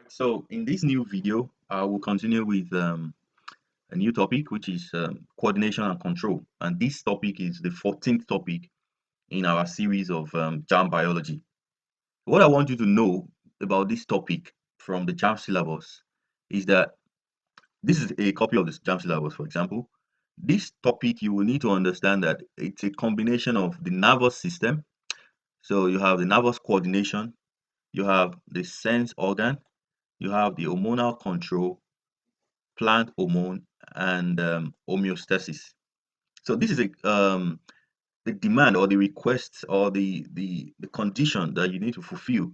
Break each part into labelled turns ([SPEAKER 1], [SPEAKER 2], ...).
[SPEAKER 1] So in this new video, I will continue with a new topic, which is coordination and control. And this topic is the 14th topic in our series of JAMB biology. What I want you to know about this topic from the JAMB syllabus is that this is a copy of the JAMB syllabus, for example. This topic, you will need to understand that it's a combination of the nervous system. So you have the nervous coordination, you have the sense organ, you have the hormonal control, plant hormone, and homeostasis. So this is the demand or the request or the condition that you need to fulfill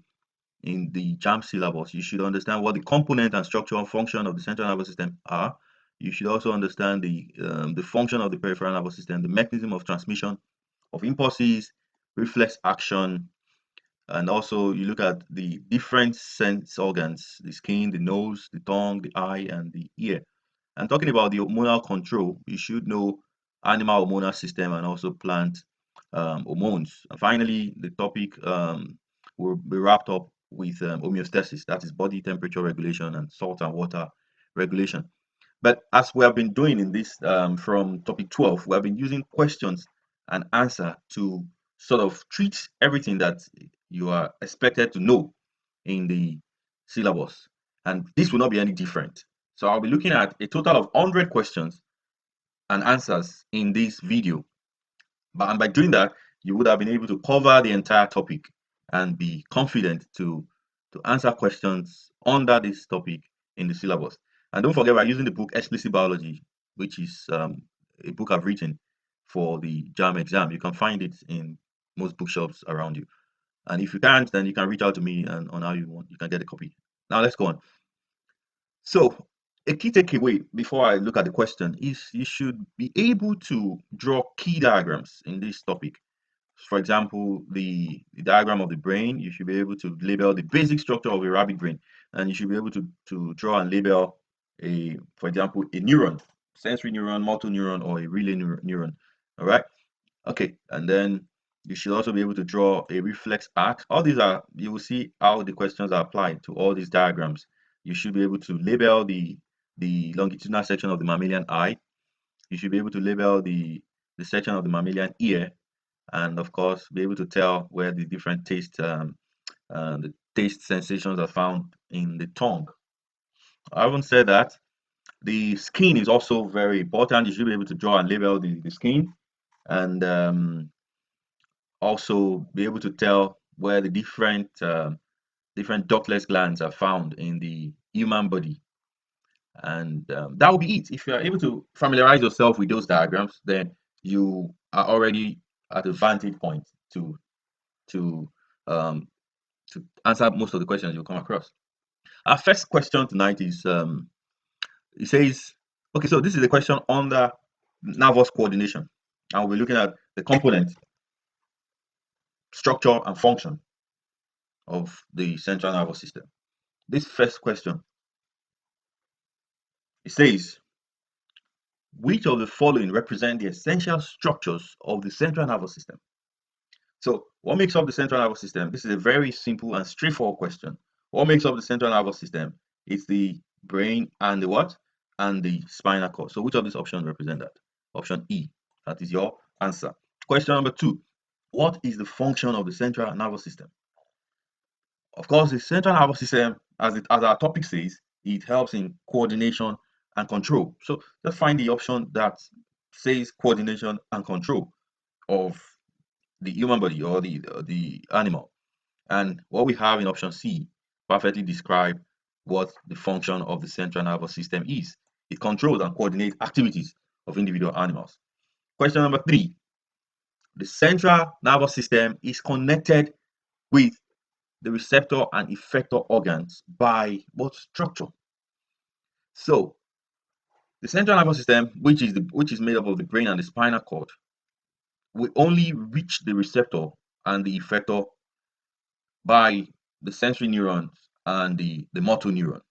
[SPEAKER 1] in the JAMB syllabus. You should understand what the component and structural function of the central nervous system are. You should also understand the function of the peripheral nervous system, the mechanism of transmission of impulses, reflex action, and also you look at the different sense organs: the skin, the nose, the tongue, the eye, and the ear. And talking about the hormonal control, you should know animal hormonal system and also plant hormones. And finally, the topic will be wrapped up with homeostasis, that is body temperature regulation and salt and water regulation. But as we have been doing in this from topic 12, we have been using questions and answer to sort of treat everything that you are expected to know in the syllabus. And this will not be any different. So I'll be looking at a total of 100 questions and answers in this video. And by doing that, you would have been able to cover the entire topic and be confident to answer questions under this topic in the syllabus. And don't forget, we're using the book Explicit Biology, which is a book I've written for the JAMB exam. You can find it in most bookshops around you. And if you can't, then you can reach out to me and on how you can get a copy. Now let's go on. So a key takeaway before I look at the question is you should be able to draw key diagrams in this topic. For example, the diagram of the brain, you should be able to label the basic structure of a rabbit brain, and you should be able to draw and label for example, a neuron, sensory neuron, motor neuron, or a relay neuron. All right. Okay, and then you should also be able to draw a reflex arc. All these are, you will see how the questions are applied to all these diagrams. You should be able to label the longitudinal section of the mammalian eye. You should be able to label the section of the mammalian ear, and of course, be able to tell where the different the taste sensations are found in the tongue. I haven't said that. The skin is also very important. You should be able to draw and label the skin, and also be able to tell where the different ductless glands are found in the human body. And that will be it. If you are able to familiarize yourself with those diagrams, then you are already at a vantage point to um, to answer most of the questions you'll come across. Our first question tonight is it says, okay, so this is a question on the nervous coordination, and we'll be looking at the component, structure, and function of the central nervous system. This first question, it says, which of the following represent the essential structures of the central nervous system? So what makes up the central nervous system? This is a very simple and straightforward question. What makes up the central nervous system? It's the brain and the what? And the spinal cord. So which of these options represent that? Option E. That is your answer. Question number 2. What is the function of the central nervous system? Of course, the central nervous system, as our topic says, it helps in coordination and control. So just find the option that says coordination and control of the human body or the animal. And what we have in option C perfectly describe what the function of the central nervous system is. It controls and coordinates activities of individual animals. Question number 3. The central nervous system is connected with the receptor and effector organs by what structure? So the central nervous system, which is made up of the brain and the spinal cord, will only reach the receptor and the effector by the sensory neurons and the motor neuron.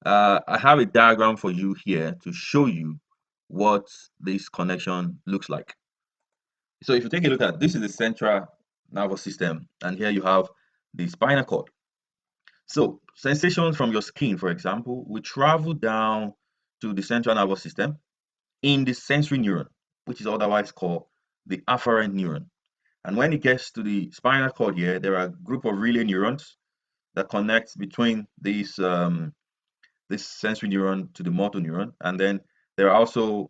[SPEAKER 1] I have a diagram for you here to show you what this connection looks like. So if you take a look at this, is the central nervous system, and here you have the spinal cord. So sensations from your skin, for example, will travel down to the central nervous system in the sensory neuron, which is otherwise called the afferent neuron. And when it gets to the spinal cord here, there are a group of relay neurons that connects between this sensory neuron to the motor neuron, and then there are also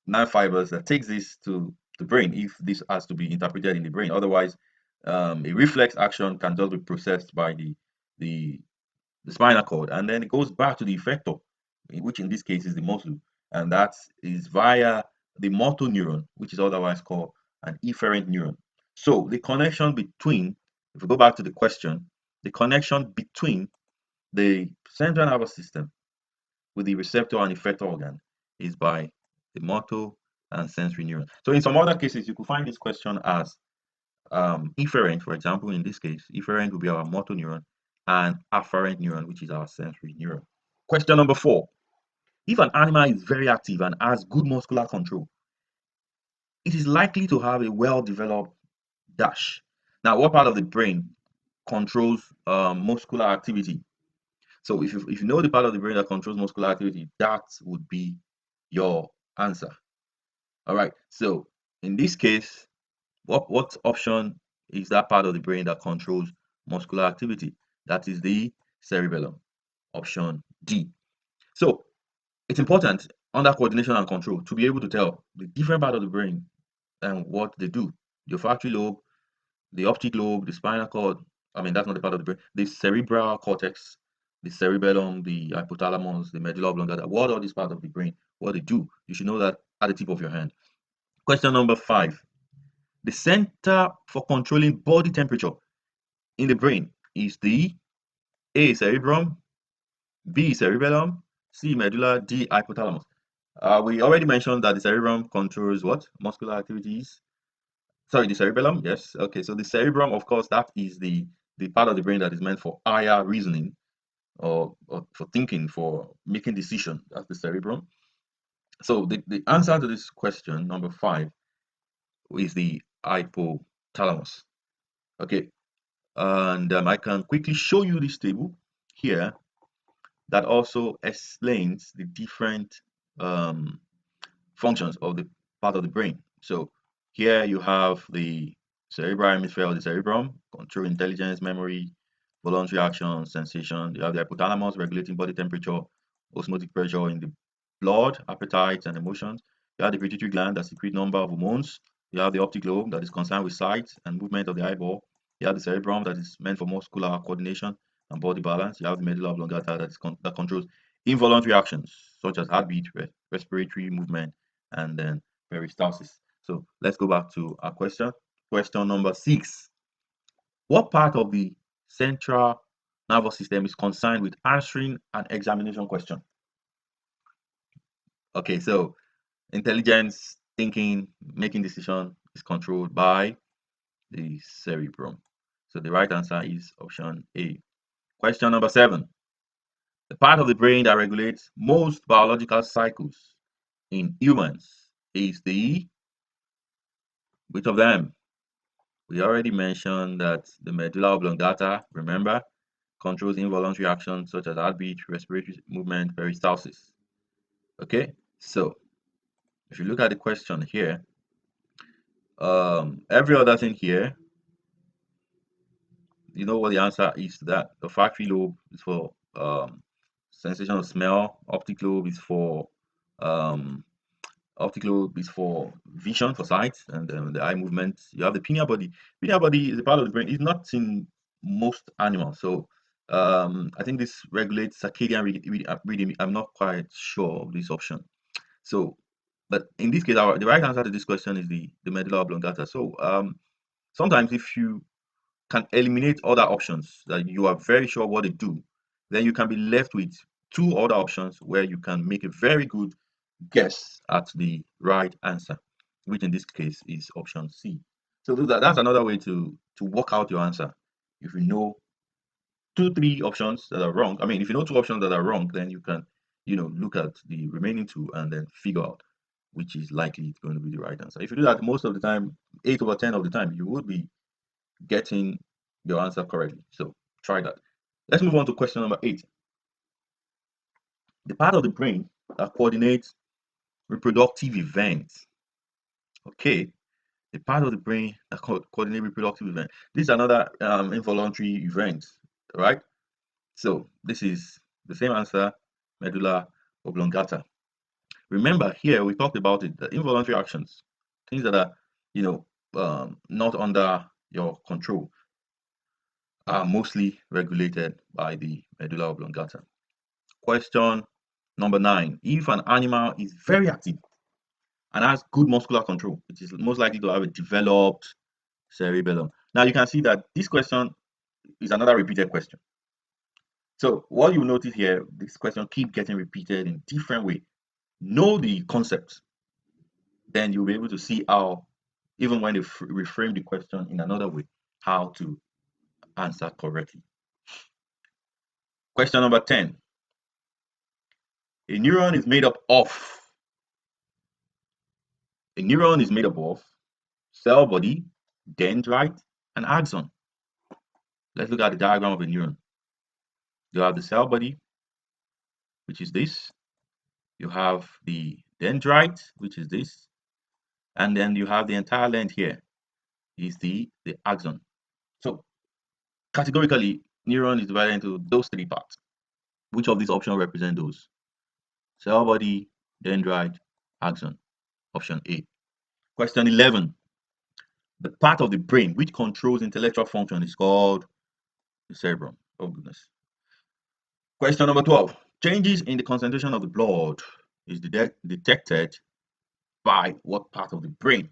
[SPEAKER 1] nerve fibers that takes this to the brain if this has to be interpreted in the brain. Otherwise, a reflex action can just be processed by the the spinal cord, and then it goes back to the effector, which in this case is the muscle, and that is via the motor neuron, which is otherwise called an efferent neuron. So the connection between, if we go back to the question, the connection between the central nervous system with the receptor and effector organ is by the motor and sensory neuron. So in some other cases, you could find this question as efferent, for example, in this case, efferent will be our motor neuron and afferent neuron, which is our sensory neuron. Question number 4. If an animal is very active and has good muscular control, it is likely to have a well-developed dash. Now, what part of the brain controls muscular activity? So if you know the part of the brain that controls muscular activity, that would be your answer. All right. So in this case, what option is that part of the brain that controls muscular activity? That is the cerebellum, option D. So it's important under coordination and control to be able to tell the different part of the brain and what they do. The olfactory lobe, the optic lobe, the spinal cord. I mean, that's not the part of the brain. The cerebral cortex, the cerebellum, the hypothalamus, the medulla oblongata. What are these parts of the brain? What they do? You should know that at the tip of your hand. Question number 5. The center for controlling body temperature in the brain is the A. Cerebrum, B. Cerebellum, C. Medulla, D. Hypothalamus. We already mentioned that the cerebrum controls what? Muscular activities. Sorry, the cerebellum. Yes. Okay. So the cerebrum, of course, that is the part of the brain that is meant for higher reasoning or for thinking, for making decision. That's the cerebrum. So the answer to this question, number 5, is the hypothalamus. Okay. And I can quickly show you this table here that also explains the different um, functions of the part of the brain. So here you have the cerebral hemisphere of the cerebrum, control intelligence, memory, voluntary action, sensation. You have the hypothalamus regulating body temperature, osmotic pressure in the blood, appetite, and emotions. You have the pituitary gland that secretes number of hormones. You have the optic lobe that is concerned with sight and movement of the eyeball. You have the cerebrum that is meant for muscular coordination and body balance. You have the medulla oblongata that controls involuntary actions such as heartbeat, respiratory movement, and then peristalsis. So let's go back to our question. Question number 6. What part of the central nervous system is concerned with answering an examination question? Okay, so intelligence, thinking, making decision is controlled by the cerebrum. So the right answer is option A. Question number 7. The part of the brain that regulates most biological cycles in humans is the, which of them? We already mentioned that the medulla oblongata, remember, controls involuntary actions such as heartbeat, respiratory movement, peristalsis. Okay, so if you look at the question here, every other thing here, you know what the answer is to that. The olfactory lobe is for sensation of smell. Um, Optic lobe is for vision, for sight, and the eye movement. You have the pineal body. Pineal body is a part of the brain. It's not in most animals. So I think this regulates circadian rhythm. I'm not quite sure of this option. So, but in this case, the right answer to this question is the medulla oblongata. So sometimes if you can eliminate other options that you are very sure what they do, then you can be left with 2 other options where you can make a very good guess at the right answer, which in this case is option C. So that's another way to work out your answer. If you know 3 options that are wrong, I mean, if you know 2 options that are wrong, then you can, look at the remaining 2 and then figure out which is likely going to be the right answer. If you do that most of the time, 8 over 10 of the time, you would be getting your answer correctly. So try that. Let's move on to question number 8. The part of the brain that coordinates reproductive events. Okay, the part of the brain that coordinates reproductive events. This is another involuntary event, right? So this is the same answer, medulla oblongata. Remember here we talked about it, the involuntary actions, things that are, you know, not under your control, are mostly regulated by the medulla oblongata. Question number 9. If an animal is very active and has good muscular control, it is most likely to have a developed cerebellum. Now you can see that this question is another repeated question. So what you notice here, this question keep getting repeated in different way. Know the concepts, then you'll be able to see how, even when they reframe the question in another way, how to answer correctly. Question number 10. A neuron is made up of cell body, dendrite, and axon. Let's look at the diagram of a neuron. You have the cell body, which is this. You have the dendrite, which is this. And then you have the entire length here is the axon. So categorically, neuron is divided into those 3 parts. Which of these options represent those? Cell body, dendrite, axon. Option A. Question 11. The part of the brain which controls intellectual function is called the cerebrum. Oh goodness. Question number 12. Changes in the concentration of the blood is detected by what part of the brain?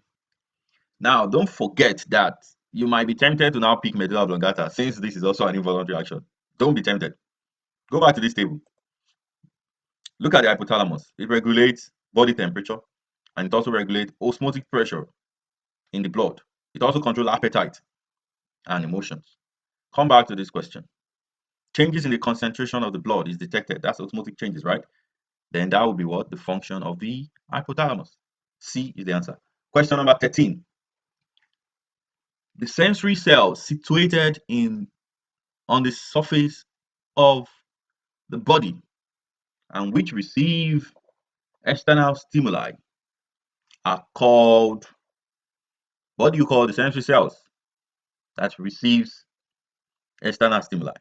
[SPEAKER 1] Now, don't forget that you might be tempted to now pick medulla oblongata since this is also an involuntary action. Don't be tempted. Go back to this table. Look at the hypothalamus. It regulates body temperature and it also regulates osmotic pressure in the blood. It also controls appetite and emotions. Come back to this question. Changes in the concentration of the blood is detected. That's osmotic changes, right? Then that will be what? The function of the hypothalamus. C is the answer. Question number 13. The sensory cells situated on the surface of the body and which receive external stimuli are called, what do you call the sensory cells that receives external stimuli?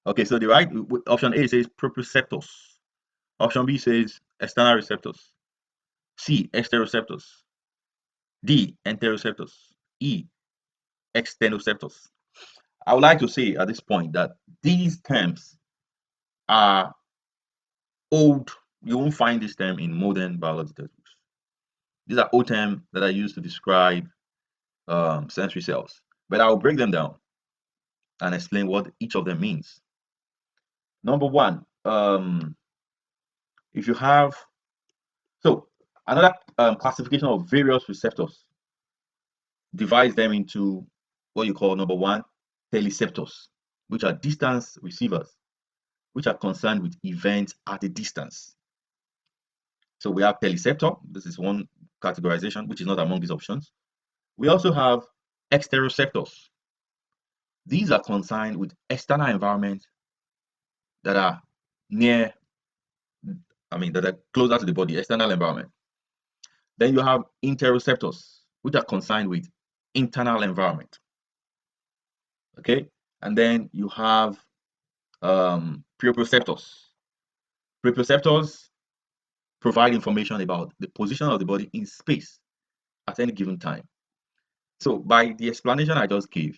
[SPEAKER 1] Okay, so the right option A says proprioceptors. Option B says external receptors. C, exteroceptors. D, enteroceptors. E, extenoceptors. I would like to say at this point that these terms are old. You won't find this term in modern biology textbooks. These are old terms that are used to describe sensory cells. But I will break them down and explain what each of them means. Number 1, if you have, so another classification of various receptors divides them into what you call, number 1, teleceptors, which are distance receivers, which are concerned with events at a distance. So we have teleceptor. This is one categorization, which is not among these options. We also have exteroceptors. These are concerned with external environment that are near, that are closer to the body, external environment. Then you have interoceptors, which are concerned with internal environment. Okay, and then you have proprioceptors. Proprioceptors provide information about the position of the body in space at any given time. So by the explanation I just gave,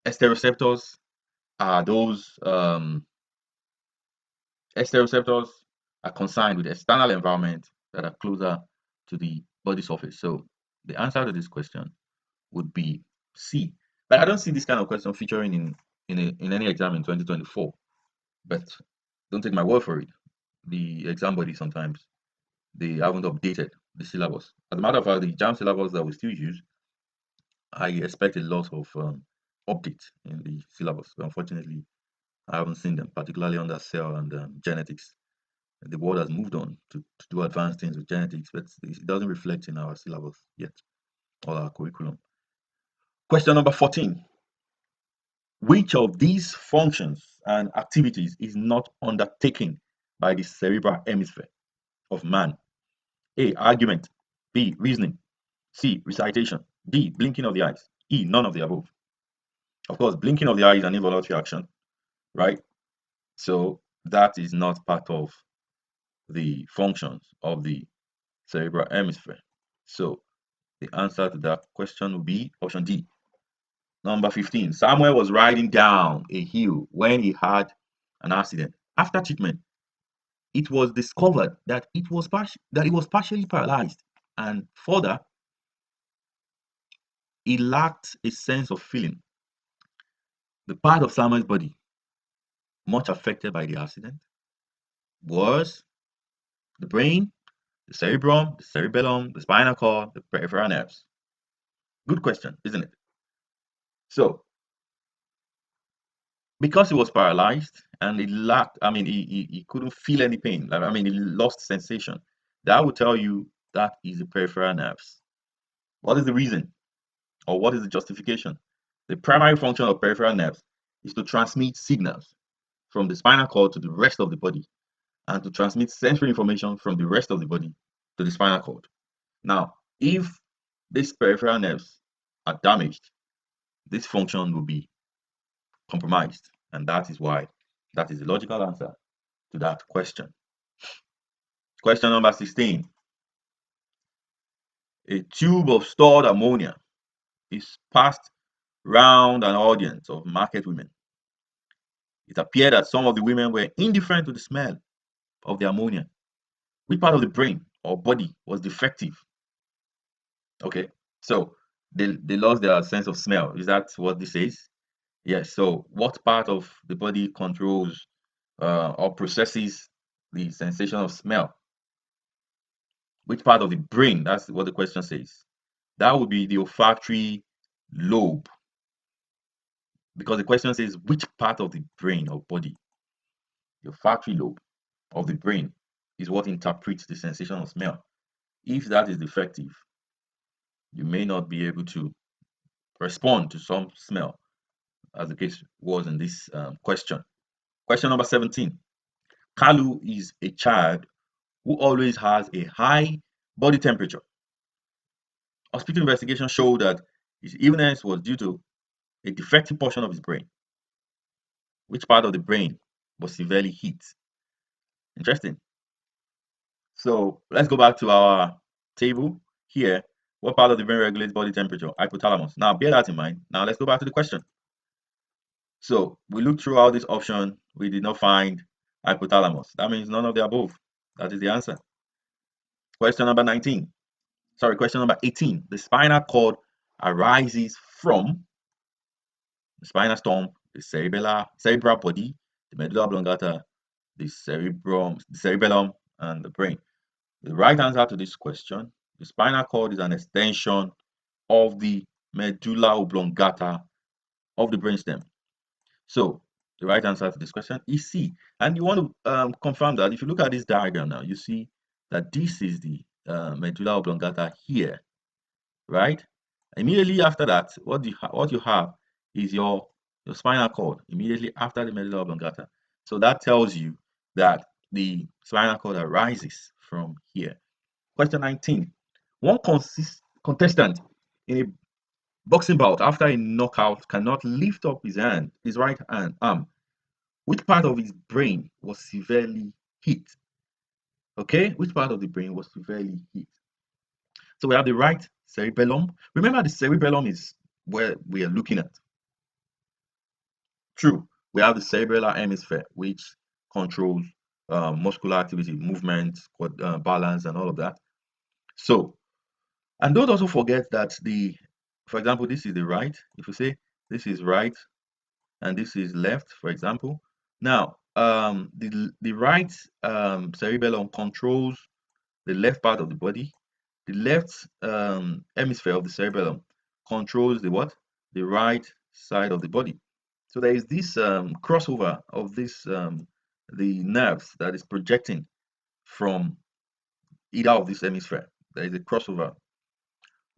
[SPEAKER 1] exteroceptors are those exteroceptors are concerned with external environment that are closer to the body surface. So the answer to this question would be C. But I don't see this kind of question featuring in any exam in 2024. But don't take my word for it. The exam body sometimes they haven't updated the syllabus. As a matter of fact, the JAMB syllabus that we still use, I expect a lot of updates in the syllabus. But unfortunately, I haven't seen them, particularly under cell and genetics. The world has moved on to do advanced things with genetics, but it doesn't reflect in our syllabus yet or our curriculum. Question number 14. Which of these functions and activities is not undertaken by the cerebral hemisphere of man? A. Argument. B. Reasoning. C. Recitation. D. Blinking of the eyes. E. None of the above. Of course, blinking of the eye is an involuntary action, right? So that is not part of the functions of the cerebral hemisphere. So the answer to that question will be option D. Number 15. Samuel was riding down a hill when he had an accident. After treatment, it was discovered that he was partially paralyzed, and further, he lacked a sense of feeling. The part of Samuel's body much affected by the accident was the brain, the cerebrum, the cerebellum, the spinal cord, the peripheral nerves. Good question, isn't it? So, because he was paralyzed and he lacked, I mean, he couldn't feel any pain. Like, I mean, he lost sensation. That would tell you that is the peripheral nerves. What is the reason, or what is the justification? The primary function of peripheral nerves is to transmit signals from the spinal cord to the rest of the body, and to transmit sensory information from the rest of the body to the spinal cord. Now, if these peripheral nerves are damaged, this function will be compromised, and that is why that is the logical answer to that question. Question number 16. A tube of stored ammonia is passed round an audience of market women. It appeared that some of the women were indifferent to the smell of the ammonia. Which part of the brain or body was defective? Okay, so they lost their sense of smell. Is that what this says? Yes. So what part of the body controls or processes the sensation of smell? Which part of the brain? That's what the question says. That would be the olfactory lobe, because the question says which part of the brain or body. The olfactory lobe of the brain is what interprets the sensation of smell. If that is defective, you may not be able to respond to some smell, as the case was in this question. Question number 17. Kalu is a child who always has a high body temperature. Hospital investigation showed that his illness was due to a defective portion of his brain. Which part of the brain was severely hit? Interesting. So let's go back to our table here. What part of the brain regulates body temperature? Hypothalamus. Now bear that in mind. Now let's go back to the question. So we looked through all these options. We did not find hypothalamus. That means none of the above. That is the answer. Question number 19. Sorry, question number 18. The spinal cord arises from the spinal stump, the cerebral body, the medulla oblongata, the cerebellum, and the brain. The right answer to this question, the spinal cord is an extension of the medulla oblongata of the brainstem. So the right answer to this question is C. And you want to confirm that if you look at this diagram now, you see that this is the medulla oblongata here, right? Immediately after that, what you have is your spinal cord immediately after the medulla oblongata. So that tells you that the spinal cord arises from here. Question 19. One contestant in a boxing bout after a knockout cannot lift up his right arm. Which part of his brain was severely hit? Okay, which part of the brain was severely hit? So we have the right cerebellum. Remember, the cerebellum is where we are looking at. True. We have the cerebellar hemisphere, which controls muscular activity, movement, balance, and all of that. So, and don't also forget that for example, this is the right. If you say this is right and this is left, for example, now the right cerebellum controls the left part of the body. The left hemisphere of the cerebellum controls the what? The right side of the body. So there is this crossover of the nerves that is projecting from either of these hemisphere. There is a crossover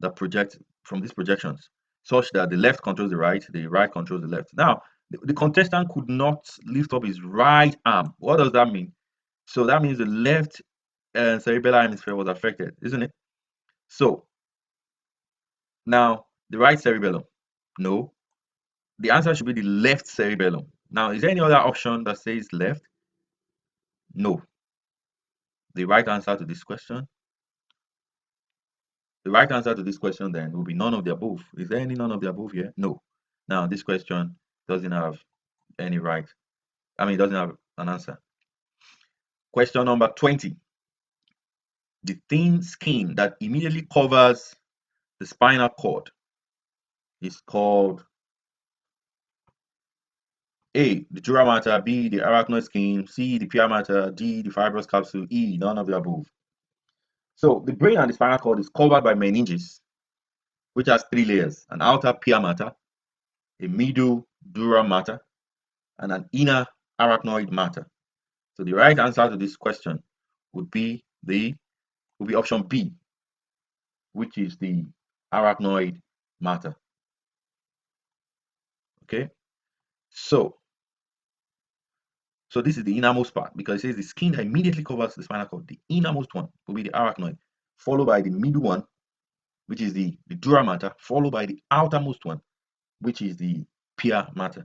[SPEAKER 1] that projects from these projections, such that the left controls the right controls the left. Now, The contestant could not lift up his right arm. What does that mean? So that means the left cerebellar hemisphere was affected, isn't it? So now the right cerebellum, no. The answer should be the left cerebellum. Now, is there any other option that says left? No. The right answer to this question, the right answer to this question then will be none of the above. Is there any none of the above here? No. Now, this question doesn't have any right. I mean, it doesn't have an answer. Question number 20. The thin skin that immediately covers the spinal cord is called A, the dura mater, B, the arachnoid skin, C, the pia mater, D, the fibrous capsule, E, none of the above. So the brain and the spinal cord is covered by meninges, which has three layers: an outer pia mater, a middle dura mater, and an inner arachnoid mater. So the right answer to this question would be option B, which is the arachnoid mater. Okay, so this is the innermost part, because it says the skin that immediately covers the spinal cord. The innermost one will be the arachnoid, followed by the middle one, which is the dura mater, followed by the outermost one, which is the pia mater.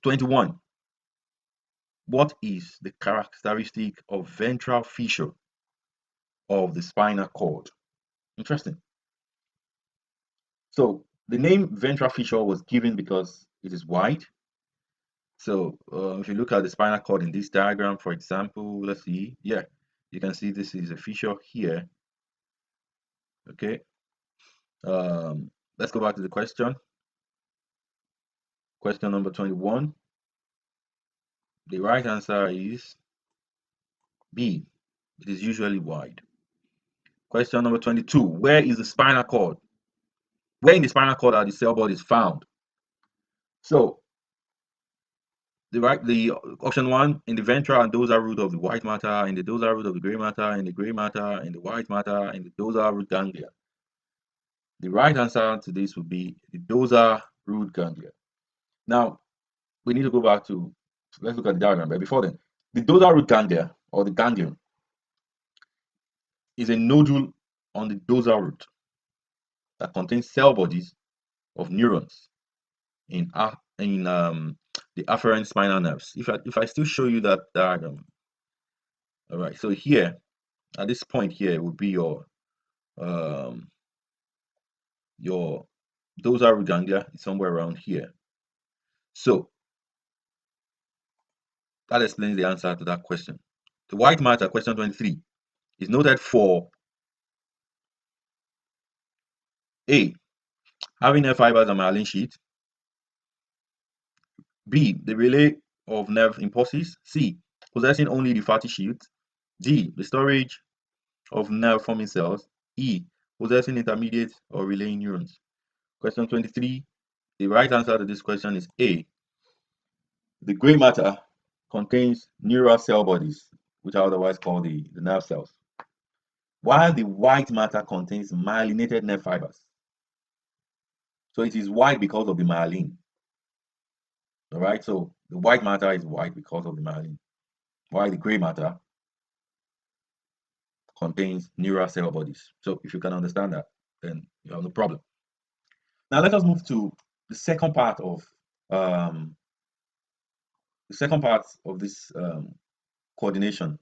[SPEAKER 1] 21. What is the characteristic of ventral fissure of the spinal cord? Interesting. So the name ventral fissure was given because it is wide. So if you look at the spinal cord in this diagram, for example, let's see, yeah, you can see this is a fissure here. Okay. Let's go back to the question. Question number 21. The right answer is B. It is usually wide. Question number 22. Where is the spinal cord? Where in the spinal cord are the cell bodies found? So the option 1, in the ventral and dorsal root of the white matter, in the dorsal root of the gray matter, in the gray matter, in the white matter, in the dorsal root ganglia. The right answer to this would be the dorsal root ganglia. Now, we need to go back to, let's look at the diagram, but before then, the dorsal root ganglia, or the ganglion, is a nodule on the dorsal root that contains cell bodies of neurons in the afferent spinal nerves. If I still show you that diagram, all right. So here, at this point here, would be your dorsal root ganglia, somewhere around here. So that explains the answer to that question. The white matter, question 23, is noted for A, having nerve fibers and myelin sheath, B, the relay of nerve impulses, C, possessing only the fatty sheath, D, the storage of nerve forming cells, E, possessing intermediate or relaying neurons. Question 23, the right answer to this question is A. The gray matter contains neural cell bodies, which are otherwise called the nerve cells, while the white matter contains myelinated nerve fibers. So it is white because of the myelin. All right, so the white matter is white because of the myelin, while the gray matter contains neural cell bodies. So if you can understand that, then you have no problem. Now let us move to the second part of this coordination,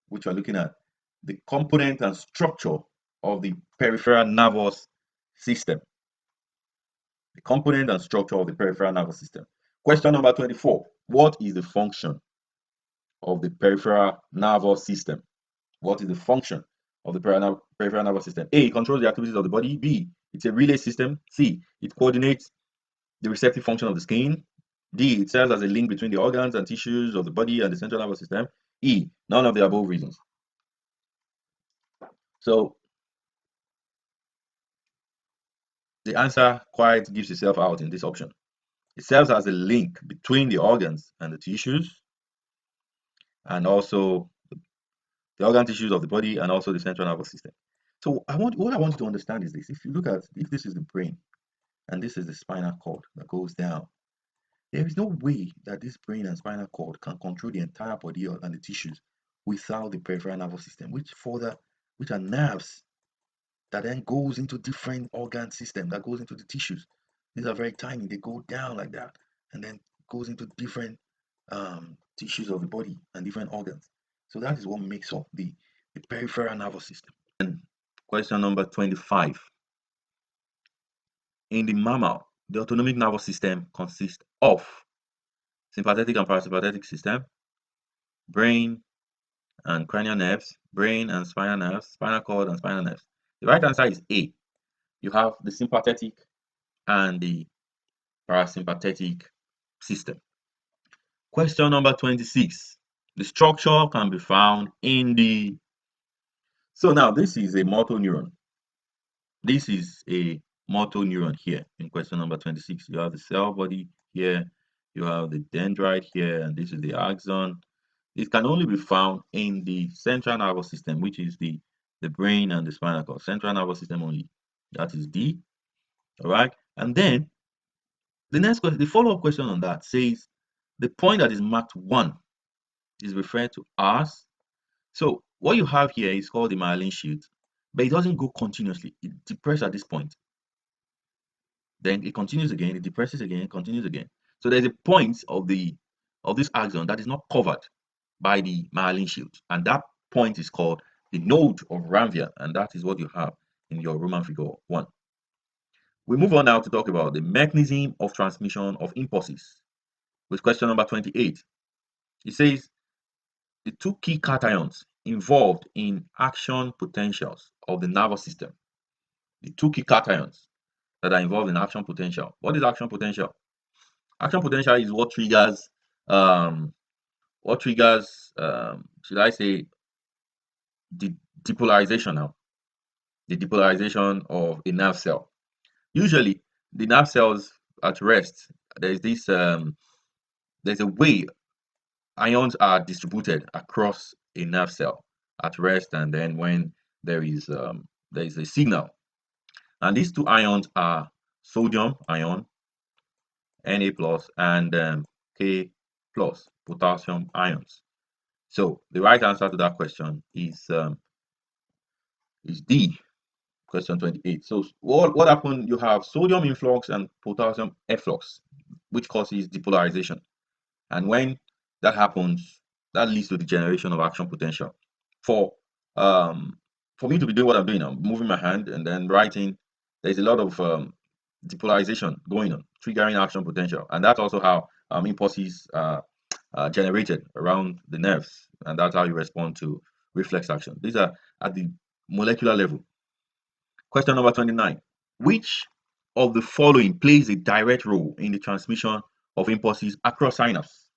[SPEAKER 1] which we're looking at the component and structure of the peripheral nervous system. The component and structure of the peripheral nervous system. Question number 24. What is the function of the peripheral nervous system? What is the function of the peripheral nervous system? A, it controls the activities of the body. B, it's a relay system. C, it coordinates the receptive function of the skin. D, it serves as a link between the organs and tissues of the body and the central nervous system. E, none of the above reasons. So the answer quite gives itself out in this option. It serves as a link between the organs and the tissues, and also the organ tissues of the body, and also the central nervous system. So what I want you to understand is this: if you look at, if this is the brain and this is the spinal cord that goes down, There is no way that this brain and spinal cord can control the entire body and the tissues without the peripheral nervous system, which are nerves that then goes into different organ system that goes into the tissues. These are very tiny. They go down like that, and then goes into different tissues of the body and different organs. So that is what makes up the peripheral nervous system. And question number 25. In the mammal, the autonomic nervous system consists of sympathetic and parasympathetic system, brain and cranial nerves, brain and spinal nerves, spinal cord and spinal nerves. The right answer is A. You have the sympathetic and the parasympathetic system. Question number 26. The structure can be found in the... So now this is a motor neuron. This is a motor neuron here in question number 26. You have the cell body here, you have the dendrite here, and this is the axon. It can only be found in the central nervous system, which is the brain and the spinal cord. Central nervous system only. That is D. All right. And then the next question, the follow-up question on that says the point that is marked 1 is referred to as. So what you have here is called the myelin sheath, but it doesn't go continuously. It depresses at this point. Then it continues again, it depresses again, it continues again. So there's a point of this axon that is not covered by the myelin sheath, and that point is called the node of Ranvier, and that is what you have in your Roman figure 1. We move on now to talk about the mechanism of transmission of impulses with question number 28. It says the two key cations involved in action potentials of the nervous system. The two key cations that are involved in action potential. What is action potential? Action potential is what triggers should I say, the depolarization now. The depolarization of a nerve cell. Usually the nerve cells at rest, there's a way ions are distributed across a nerve cell at rest, and then when there is a signal. And these two ions are sodium ion, Na plus, and K plus, potassium ions. So the right answer to that question is D, question 28. So what happened? You have sodium influx and potassium efflux, which causes depolarization. And when that happens, that leads to the generation of action potential. For me to be doing what I'm doing, I'm moving my hand and then writing. There's a lot of depolarization going on, triggering action potential, and that's also how impulses are generated around the nerves, and that's how you respond to reflex action. These are at the molecular level. Question number 29. Which of the following plays a direct role in the transmission of impulses across synapses?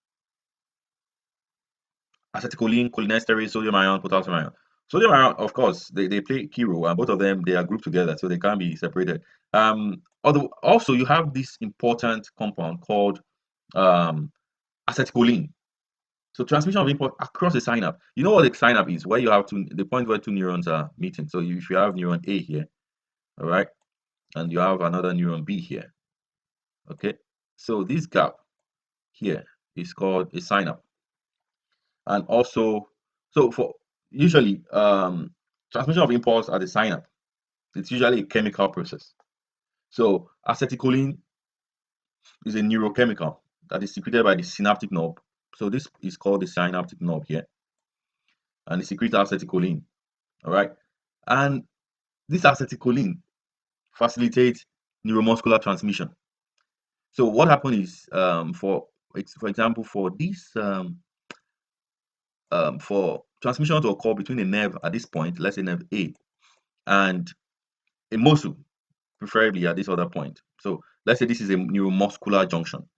[SPEAKER 1] Acetylcholine, cholinesterase, sodium ion, potassium ion. Sodium ion, of course, they play a key role, and both of them, they are grouped together, so they can't be separated. Although also you have this important compound called acetylcholine. So transmission of impulse across the synapse. You know what the synapse is? Where you have the point where two neurons are meeting. So if you have neuron A here, all right, and you have another neuron B here, okay. So this gap here is called a synapse. And also, so for usually transmission of impulse at the synapse, it's usually a chemical process. So acetylcholine is a neurochemical that is secreted by the synaptic knob. So this is called the synaptic knob here, and it secretes acetylcholine. All right, and this acetylcholine facilitates neuromuscular transmission. So what happens is, for example, for this for transmission to occur between a nerve at this point, let's say nerve A, and a muscle, preferably at this other point. So let's say this is a neuromuscular junction.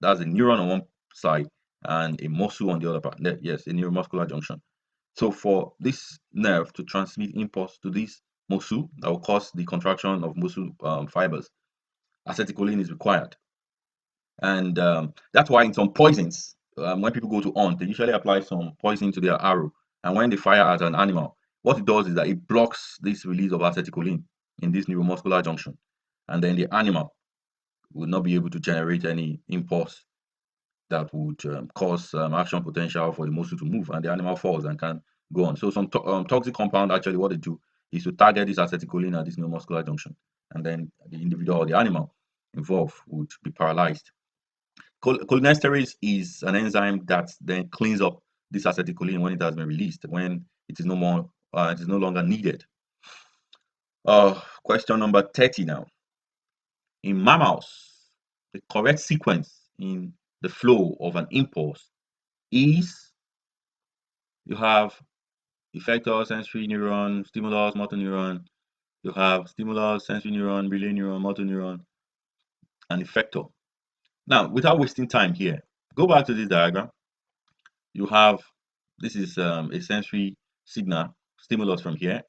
[SPEAKER 1] That's a neuron on one side and a muscle on the other part. Yes, a neuromuscular junction. So for this nerve to transmit impulse to this muscle that will cause the contraction of muscle fibers, acetylcholine is required. And that's why in some poisons, when people go to hunt, they usually apply some poison to their arrow. And when they fire at an animal, what it does is that it blocks this release of acetylcholine in this neuromuscular junction. And then the animal will not be able to generate any impulse that would cause action potential for the muscle to move, and the animal falls and can go on. So some toxic compound, actually what they do is to target this acetylcholine at this neuromuscular junction, and then the individual or the animal involved would be paralyzed. Cholinesterase is an enzyme that then cleans up this acetylcholine when it has been released, when it is no longer needed. Question number 30 now. In mammals, the correct sequence in the flow of an impulse is you have effector, sensory neuron, stimulus, motor neuron. You have stimulus, sensory neuron, relay neuron, motor neuron, and effector. Now, without wasting time here, go back to this diagram. You have this is a sensory signal stimulus from here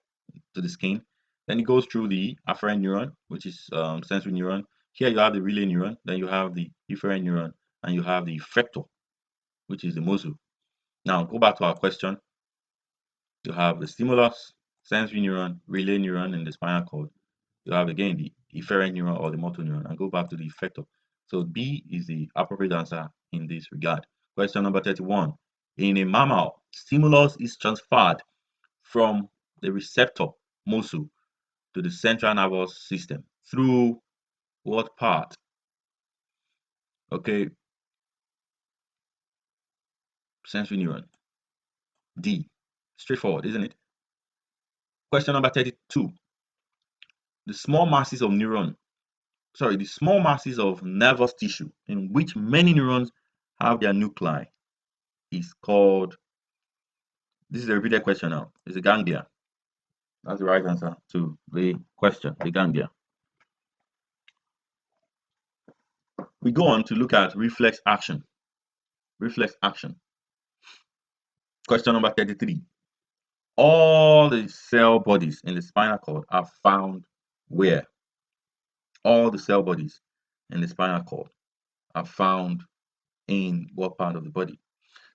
[SPEAKER 1] to the skin. Then it goes through the afferent neuron, which is sensory neuron. Here you have the relay neuron. Then you have the efferent neuron, and you have the effector, which is the muscle. Now go back to our question. You have the stimulus, sensory neuron, relay neuron in the spinal cord. You have again the efferent neuron or the motor neuron, and go back to the effector. So B is the appropriate answer in this regard. Question number 31. In a mammal, stimulus is transferred from the receptor muscle to the central nervous system through what part? Okay, sensory neuron. D. Straightforward, isn't it? Question number 32. The small masses of the small masses of nervous tissue in which many neurons have their nuclei is called, this is a repeated question now, it's a ganglia. That's the right answer to the question, the ganglia. We go on to look at reflex action. Reflex action. Question number 33. All the cell bodies in the spinal cord are found where? All the cell bodies in the spinal cord are found in what part of the body?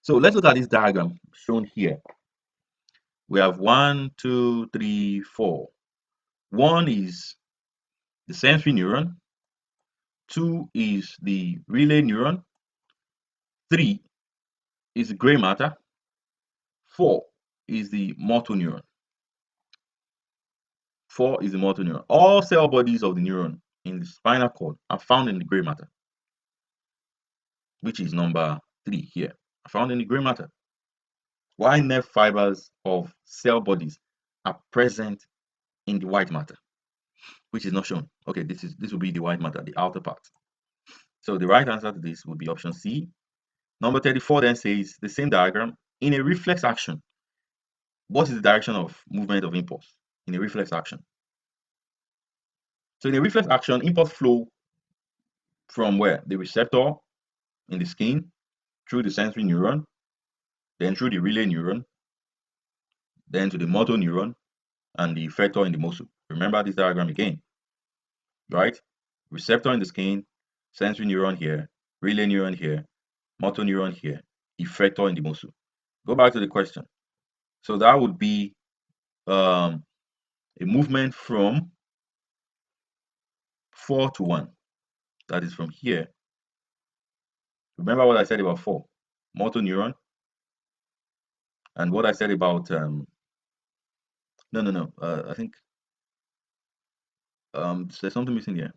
[SPEAKER 1] So let's look at this diagram shown here. We have 1, 2, 3, 4. 1 is the sensory neuron. 2 is the relay neuron. 3 is the gray matter. 4 is the motor neuron. 4 is the motor neuron. All cell bodies of the neuron in the spinal cord are found in the gray matter, which is number 3 here, are found in the gray matter. Why nerve fibers of cell bodies are present in the white matter, which is not shown. Okay, this will be the white matter, the outer part. So the right answer to this would be option C. Number 34 then says the same diagram. In a reflex action, what is the direction of movement of impulse in a reflex action? So in a reflex action, impulse flow from where? The receptor in the skin, through the sensory neuron, then through the relay neuron, then to the motor neuron, and the effector in the muscle. Remember this diagram again, right? Receptor in the skin, sensory neuron here, relay neuron here, motor neuron here, effector in the muscle. Go back to the question. So that would be a movement from 4 to 1. That is from here. Remember what I said about 4? Motor neuron. And what I said about, I think there's something missing here.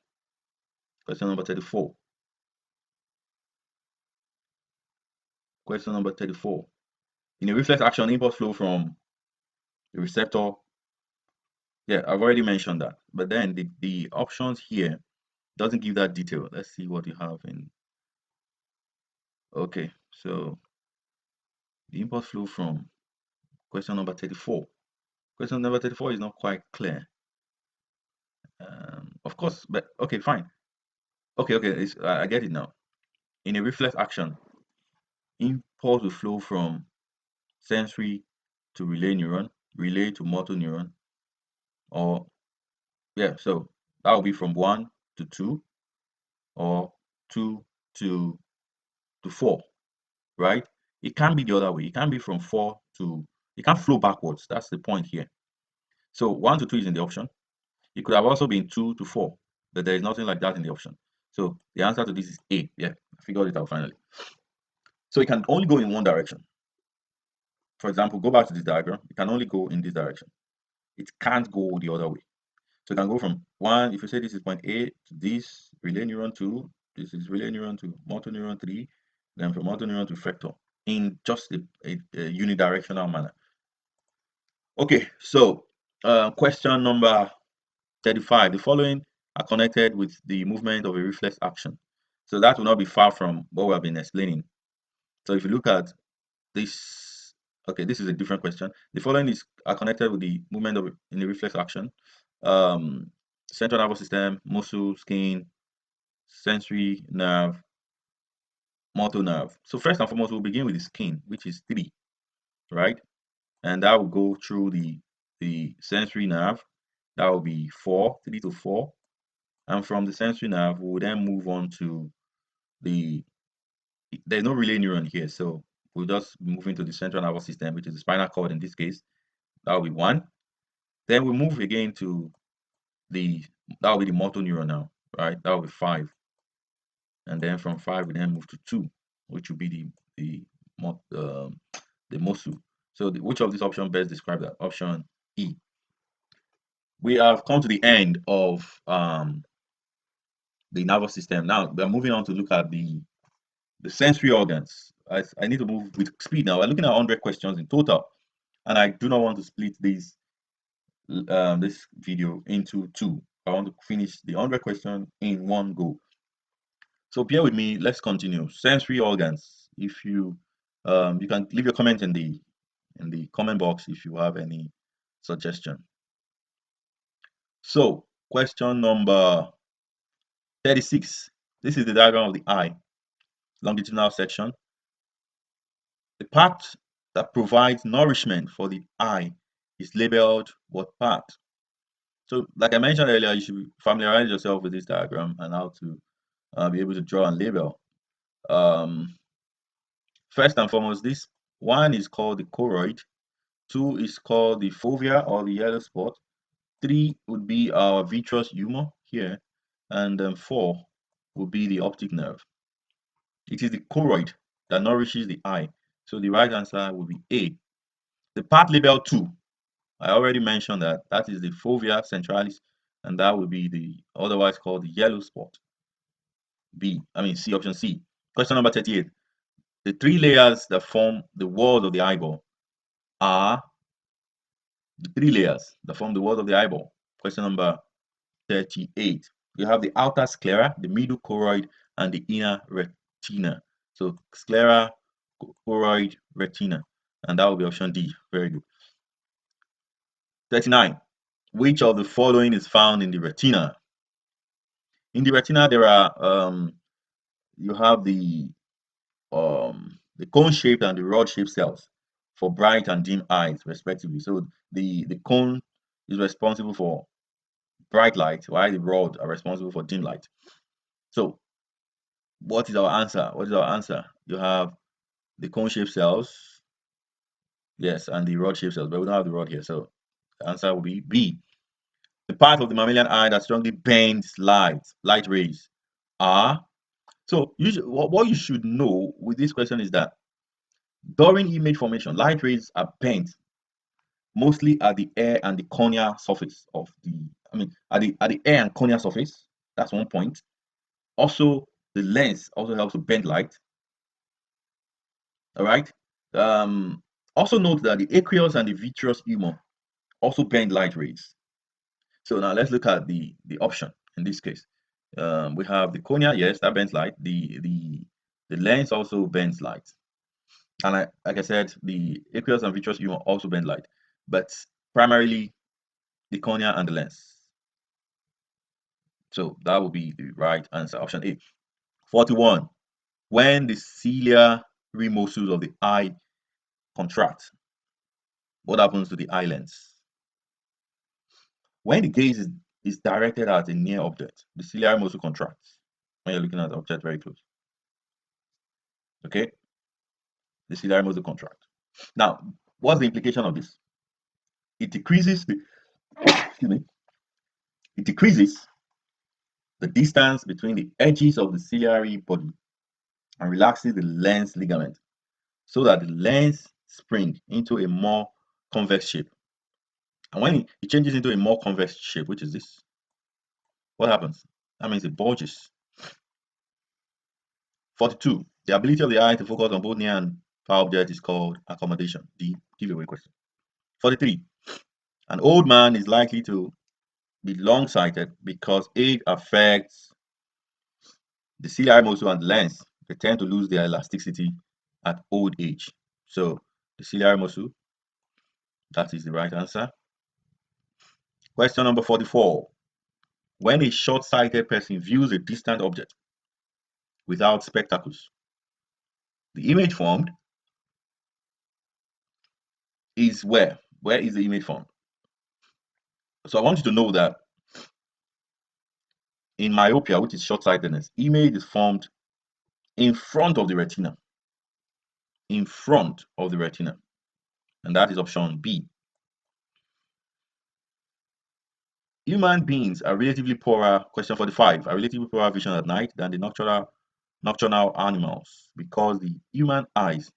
[SPEAKER 1] Question number 34. Question number 34. In a reflex action, impulse flow from the receptor. Yeah, I've already mentioned that. But then the options here doesn't give that detail. Let's see what you have in. Okay, so the impulse flow from question number 34. Question number 34 is not quite clear. Of course, but okay, fine. Okay, I get it now. In a reflex action, impulse will flow from sensory to relay neuron, relay to motor neuron, or yeah, so that will be from 1 to 2, or 2 to 4, right? It can be the other way. It can be from 4 to, it can flow backwards. That's the point here. So 1 to 2 is in the option. It could have also been 2 to 4, but there is nothing like that in the option. So the answer to this is A. Yeah, I figured it out finally. So it can only go in one direction. For example, go back to this diagram. It can only go in this direction. It can't go the other way. So it can go from one, if you say this is point A to this relay neuron 2, this is relay neuron 2, motor neuron 3, then from motor neuron to effector in just a unidirectional manner. Okay, so question number 35. The following are connected with the movement of a reflex action. So that will not be far from what we have been explaining. So if you look at this, okay, this is a different question. The following are connected with the movement of in the reflex action. Central nervous system, muscle, skin, sensory nerve, motor nerve. So first and foremost, we'll begin with the skin, which is 3, right? And that will go through the sensory nerve. That will be 4, 3 to 4. And from the sensory nerve, we will then move on to there's no relay neuron here, so we'll just move into the central nervous system, which is the spinal cord in this case. That will be 1. Then we move again to that will be the motor neuron now, right? That will be 5. And then from 5 we then move to 2, which will be the muscle. So which of these options best describe that? Option E. We have come to the end of the nervous system. Now we are moving on to look at the sensory organs. I need to move with speed now. We're looking at 100 questions in total, and I do not want to split this video into 2. I want to finish the 100 questions in one go. So bear with me. Let's continue. Sensory organs. If you you can leave your comment in the comment box if you have any suggestion. So question number 36. This is the diagram of the eye, longitudinal section. The part that provides nourishment for the eye is labeled what part? So like I mentioned earlier, you should familiarize yourself with this diagram and how to be able to draw and label. First and foremost, this one is called the choroid, 2 is called the fovea or the yellow spot, 3 would be our vitreous humor here, and 4 would be the optic nerve. It is the choroid that nourishes the eye, so the right answer will be A. The part labeled 2, I already mentioned that is the fovea centralis, and that will be the otherwise called the yellow spot. C, option C. Question number 38. The 3 layers that form the walls of the eyeball are the 3 layers that form the walls of the eyeball. Question number 38. You have the outer sclera, the middle choroid, and the inner retina. So sclera, choroid, retina, and that will be option D. Very good. 39. Which of the following is found in the retina? In the retina, there are you have the cone-shaped and the rod-shaped cells for bright and dim eyes, respectively. So the cone is responsible for bright light, while the rod are responsible for dim light. So what is our answer? What is our answer? You have the cone-shaped cells, yes, and the rod-shaped cells, but we don't have the rod here. So the answer will be B. The part of the mammalian eye that strongly bends light rays are. So what you should know with this question is that during image formation, light rays are bent mostly at the air and the cornea surface of at the air and cornea surface. That's one point. Also, the lens also helps to bend light. All right. Also note that the aqueous and the vitreous humor also bend light rays. So now let's look at the option in this case. We have the cornea, yes, that bends light. The lens also bends light. And like I said, the aqueous and vitreous humor also bend light, but primarily the cornea and the lens. So that will be the right answer, option A. 41. When the ciliary muscles of the eye contract, what happens to the eye lens? When the gaze is directed at a near object, the ciliary muscle contracts when you're looking at the object very close. Okay? The ciliary muscle contract. Now, what's the implication of this? It decreases the excuse me, it decreases the distance between the edges of the ciliary body and relaxes the lens ligament so that the lens spring into a more convex shape. And when it changes into a more convex shape, which is this, what happens? That means it bulges. 42. The ability of the eye to focus on both near and far objects is called accommodation. The giveaway question. 43. An old man is likely to be long-sighted because age affects the ciliary muscle and the lens. They tend to lose their elasticity at old age. So the ciliary muscle, that is the right answer. Question number 44. When a short-sighted person views a distant object without spectacles, the image formed is where? Where is the image formed? So I want you to know that in myopia, which is short-sightedness, image is formed in front of the retina. In front of the retina. And that is option B. Human beings are relatively poorer, question 45, are relatively poorer vision at night than the nocturnal animals because the human eyes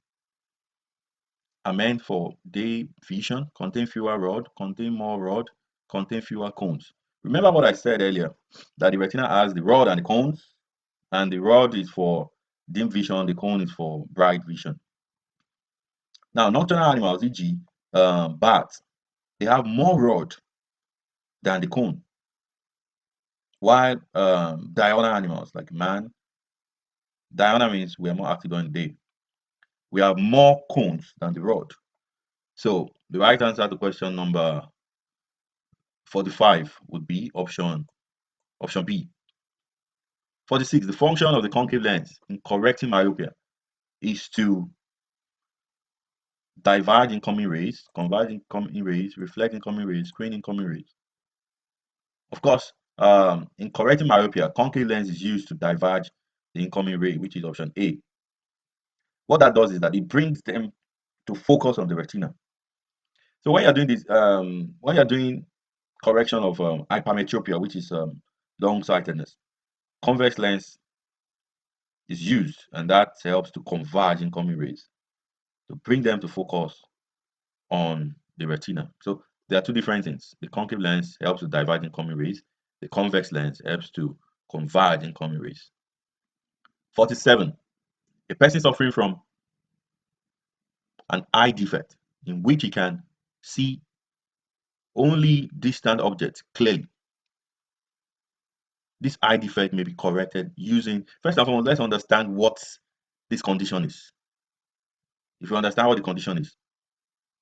[SPEAKER 1] are meant for day vision, contain fewer rod, contain more rod, contain fewer cones. Remember what I said earlier, that the retina has the rod and the cones, and the rod is for dim vision, the cone is for bright vision. Now, nocturnal animals, e.g., bats, they have more rod than the cone, while diurnal animals like man, diurnal means we are more active during the day. We have more cones than the rod. So the right answer to question number 45 would be option B. 46. The function of the concave lens in correcting myopia is to diverge incoming rays, converge incoming rays, reflect incoming rays, screen incoming rays. Of course, in correcting myopia, concave lens is used to diverge the incoming ray, which is option A. What that does is that it brings them to focus on the retina. So when you're doing this, when you're doing correction of hypermetropia, which is long-sightedness, convex lens is used, and that helps to converge incoming rays to bring them to focus on the retina. So there are two different things. The concave lens helps to divert incoming rays. The convex lens helps to converge incoming rays. 47. A person suffering from an eye defect in which he can see only distant objects clearly. This eye defect may be corrected using, first and foremost, let's understand what this condition is. If you understand what the condition is,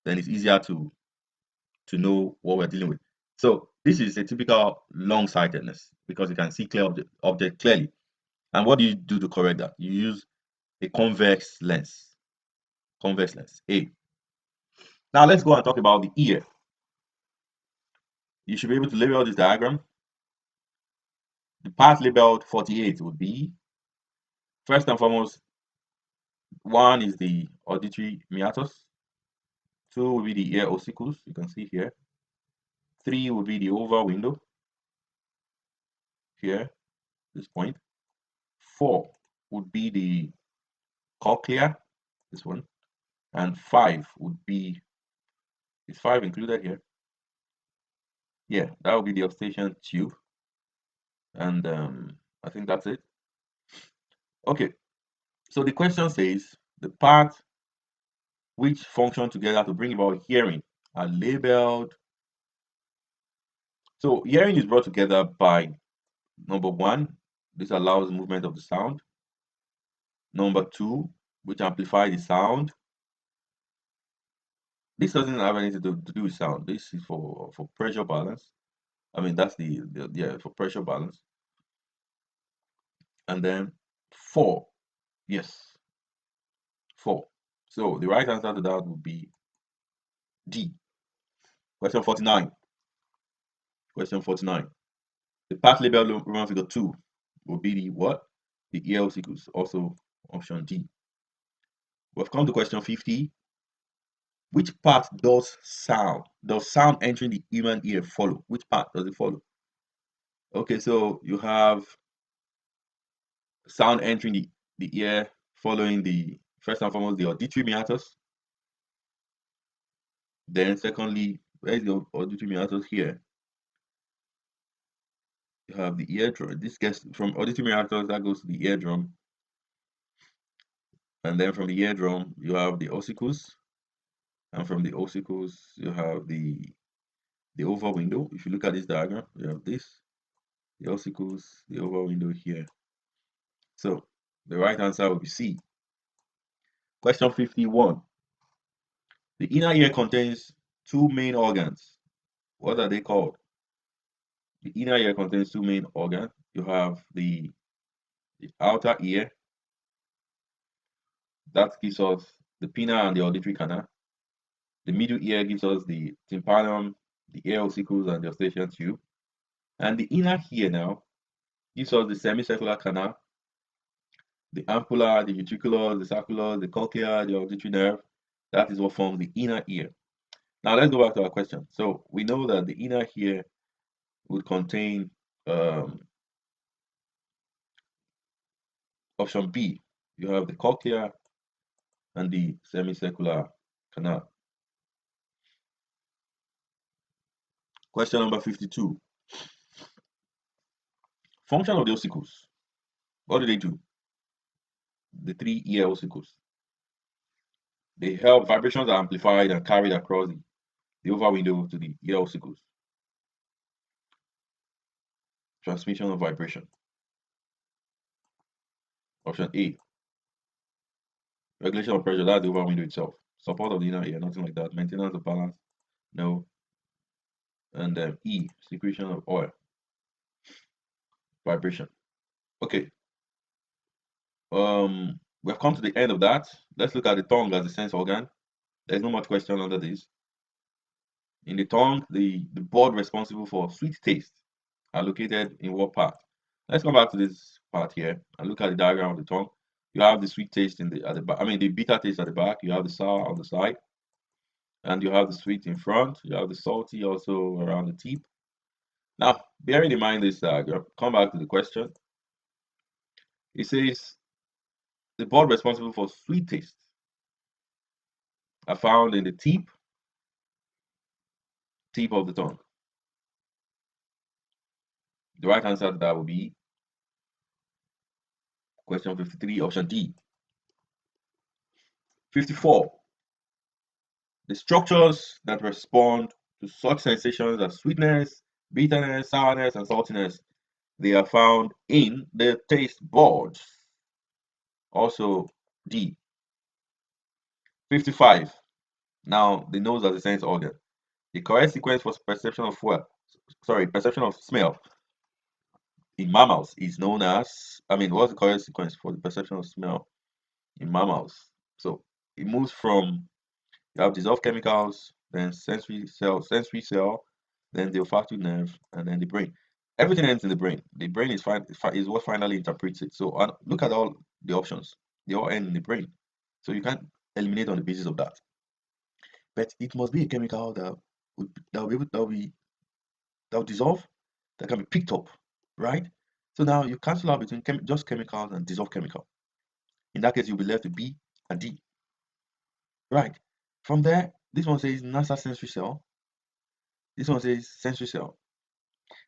[SPEAKER 1] then it's easier to know what we're dealing with. So this is a typical long-sightedness because you can see clear object clearly. And what do you do to correct that? You use a convex lens. Convex lens, A. Now let's go and talk about the ear. You should be able to label this diagram. The part labeled 48 would be, first and foremost, 1 is the auditory meatus, 2 will be the ear ossicles, you can see here, 3 will be the oval window, here, this point, 4 would be the cochlea, this one, and 5 would be, is 5 included here? Yeah, that would be the eustachian tube, and I think that's it. Okay, so the question says, the parts which function together to bring about hearing are labeled. So hearing is brought together by, number 1, this allows movement of the sound. Number 2, which amplify the sound. This doesn't have anything to do with sound. This is for pressure balance. I mean, that's yeah, for pressure balance. And then 4, yes, 4. So the right answer to that would be D. Question 49. Question 49. The part labeled Roman figure 2 will be the what? The ear ossicles, also option D. We've come to question 50. Which part does sound entering the human ear follow? Which part does it follow? Okay, so you have sound entering the ear following the first and foremost the auditory meatus. Then secondly, where is the auditory meatus? Here. You have the eardrum. This gets from auditory meatus, that goes to the eardrum. And then from the eardrum, you have the ossicles. And from the ossicles, you have the oval window. If you look at this diagram, you have this, the ossicles, the oval window here. So the right answer will be C. Question 51. The inner ear contains two main organs. What are they called? The inner ear contains two main organs. You have the outer ear. That gives us the pinna and the auditory canal. The middle ear gives us the tympanum, the ear ossicles, and the eustachian tube. And the inner ear now gives us the semicircular canal, the ampulla, the ventriculus, the sacculus, the cochlea, the auditory nerve. That is what forms the inner ear. Now let's go back to our question. So we know that the inner ear would contain option B. You have the cochlea and the semicircular canal. Question number 52. Function of the ossicles. What do they do? The three ear ossicles. They help vibrations are amplified and carried across the oval window to the ear ossicles. Transmission of vibration. Option A. Regulation of pressure, that's the oval window itself. Support of the inner ear, nothing like that. Maintenance of balance, no. And E. Secretion of oil. Vibration. Okay. We have come to the end of that. Let's look at the tongue as a sense organ. There's no much question under this. In the tongue, the board responsible for sweet taste are located in what part? Let's come back to this part here and look at the diagram of the tongue. You have the sweet taste at the back. I mean, the bitter taste at the back. You have the sour on the side, and you have the sweet in front. You have the salty also around the tip. Now, bearing in mind this diagram, come back to the question. It says the board responsible for sweet taste are found in the tip of the tongue. The right answer to that will be question 53, option D. 54. The structures that respond to such sensations as sweetness, bitterness, sourness, and saltiness, they are found in the taste buds. Also D. 55. Now, the nose as a sense organ. The correct sequence for perception of smell in mammals is known as, what's the correct sequence for the perception of smell in mammals? So it moves from, you have dissolved chemicals, then sensory cell, then the olfactory nerve, and then the brain. Everything ends in the brain. The brain is what finally interprets it. So look at all the options. They all end in the brain. So you can't eliminate on the basis of that. But it must be a chemical that will dissolve, that can be picked up, right? So now you cancel out between just chemicals and dissolved chemical. In that case, you'll be left with B and D. Right. From there, this one says NASA sensory cell. This one says sensory cell.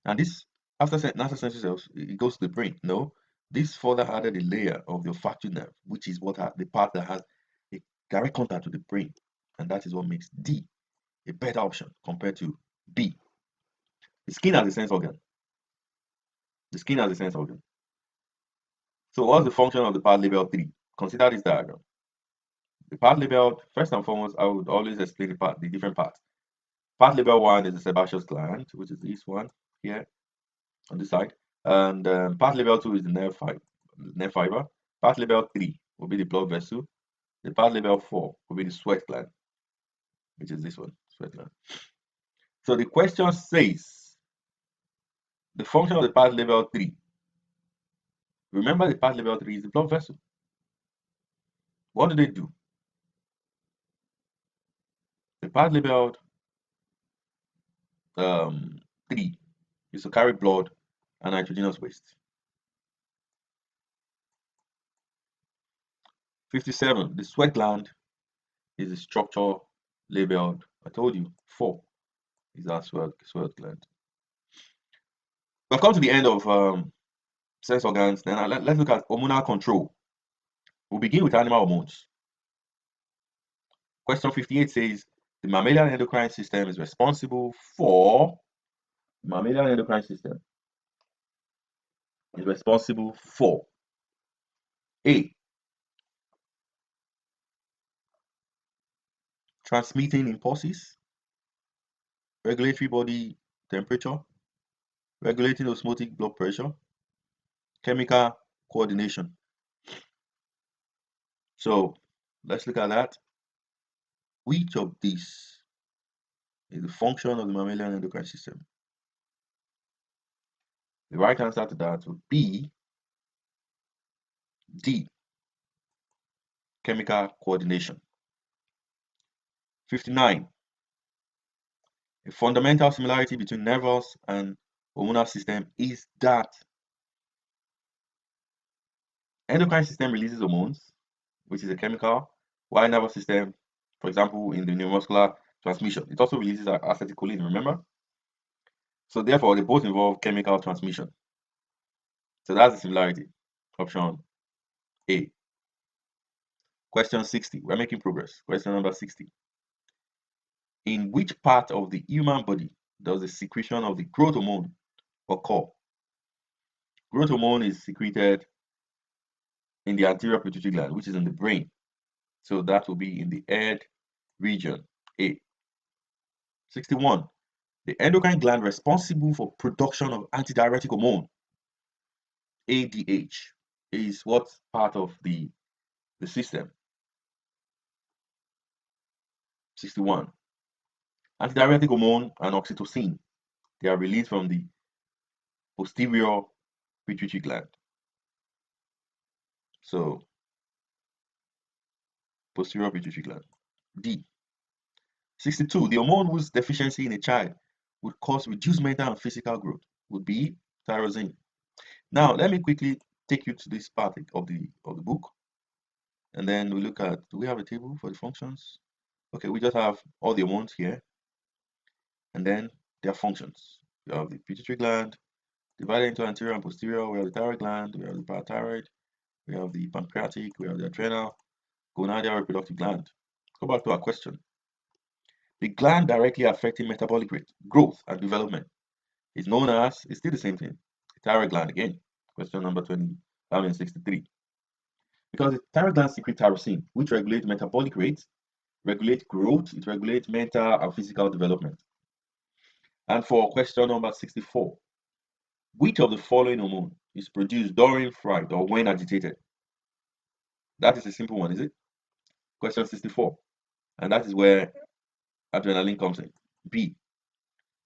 [SPEAKER 1] And this, after NASA sensory cells, it goes to the brain. No, this further added a layer of the olfactory nerve, which is the part that has a direct contact with the brain. And that is what makes D a better option compared to B. The skin as a sense organ. The skin as a sense organ. So what's the function of the part labeled 3? Consider this diagram. The part labeled, first and foremost, I would always explain the different parts. Part label 1 is the sebaceous gland, which is this one here on this side. And part label 2 is the nerve fiber. Part label 3 will be the blood vessel. The part label 4 will be the sweat gland, which is this one, sweat gland. So the question says the function of the part label 3. Remember, the part label 3 is the blood vessel. What do they do? The part labeled 3 is to carry blood and nitrogenous waste. 57. The sweat gland is a structure labeled, I told you, 4 is our sweat gland. We've come to the end of sense organs. Then let's look at hormonal control. We'll begin with animal hormones. Question 58 says the mammalian endocrine system is responsible for mammalian endocrine system is responsible for A. Transmitting impulses, regulatory body temperature, regulating osmotic blood pressure, chemical coordination. So let's look at that. Which of these is the function of the mammalian endocrine system? The right answer to that would be D. Chemical coordination. 59. A fundamental similarity between nervous and hormonal system is that endocrine system releases hormones, which is a chemical, while nervous system, for example, in the neuromuscular transmission, it also releases acetylcholine, remember? So therefore, they both involve chemical transmission. So that's the similarity. Option A. Question 60. We're making progress. Question number 60. In which part of the human body does the secretion of the growth hormone occur? Growth hormone is secreted in the anterior pituitary gland, which is in the brain. So that will be in the head region, A. 61. The endocrine gland responsible for production of antidiuretic hormone, ADH, is what part of the system? 61. Antidiuretic hormone and oxytocin, they are released from the posterior pituitary gland. So, posterior pituitary gland. D. 62. The hormone whose deficiency in a child would cause reduced mental and physical growth would be tyrosine. Now, let me quickly take you to this part of the book, and then we look at, do we have a table for the functions? Okay, we just have all the hormones here, and then their functions. We have the pituitary gland, divided into anterior and posterior. We have the thyroid gland, we have the parathyroid, we have the pancreatic, we have the adrenal, gonadal reproductive gland. Go back to our question. The gland directly affecting metabolic rate, growth, and development is known as, it's still the same thing, the thyroid gland again. Question number 63. Because the thyroid gland secretes tyrosine, which regulates metabolic rate, regulates growth, it regulates mental and physical development. And for question number 64, which of the following hormone is produced during fright or when agitated? That is a simple one, is it? Question 64. And that is where adrenaline comes in. B.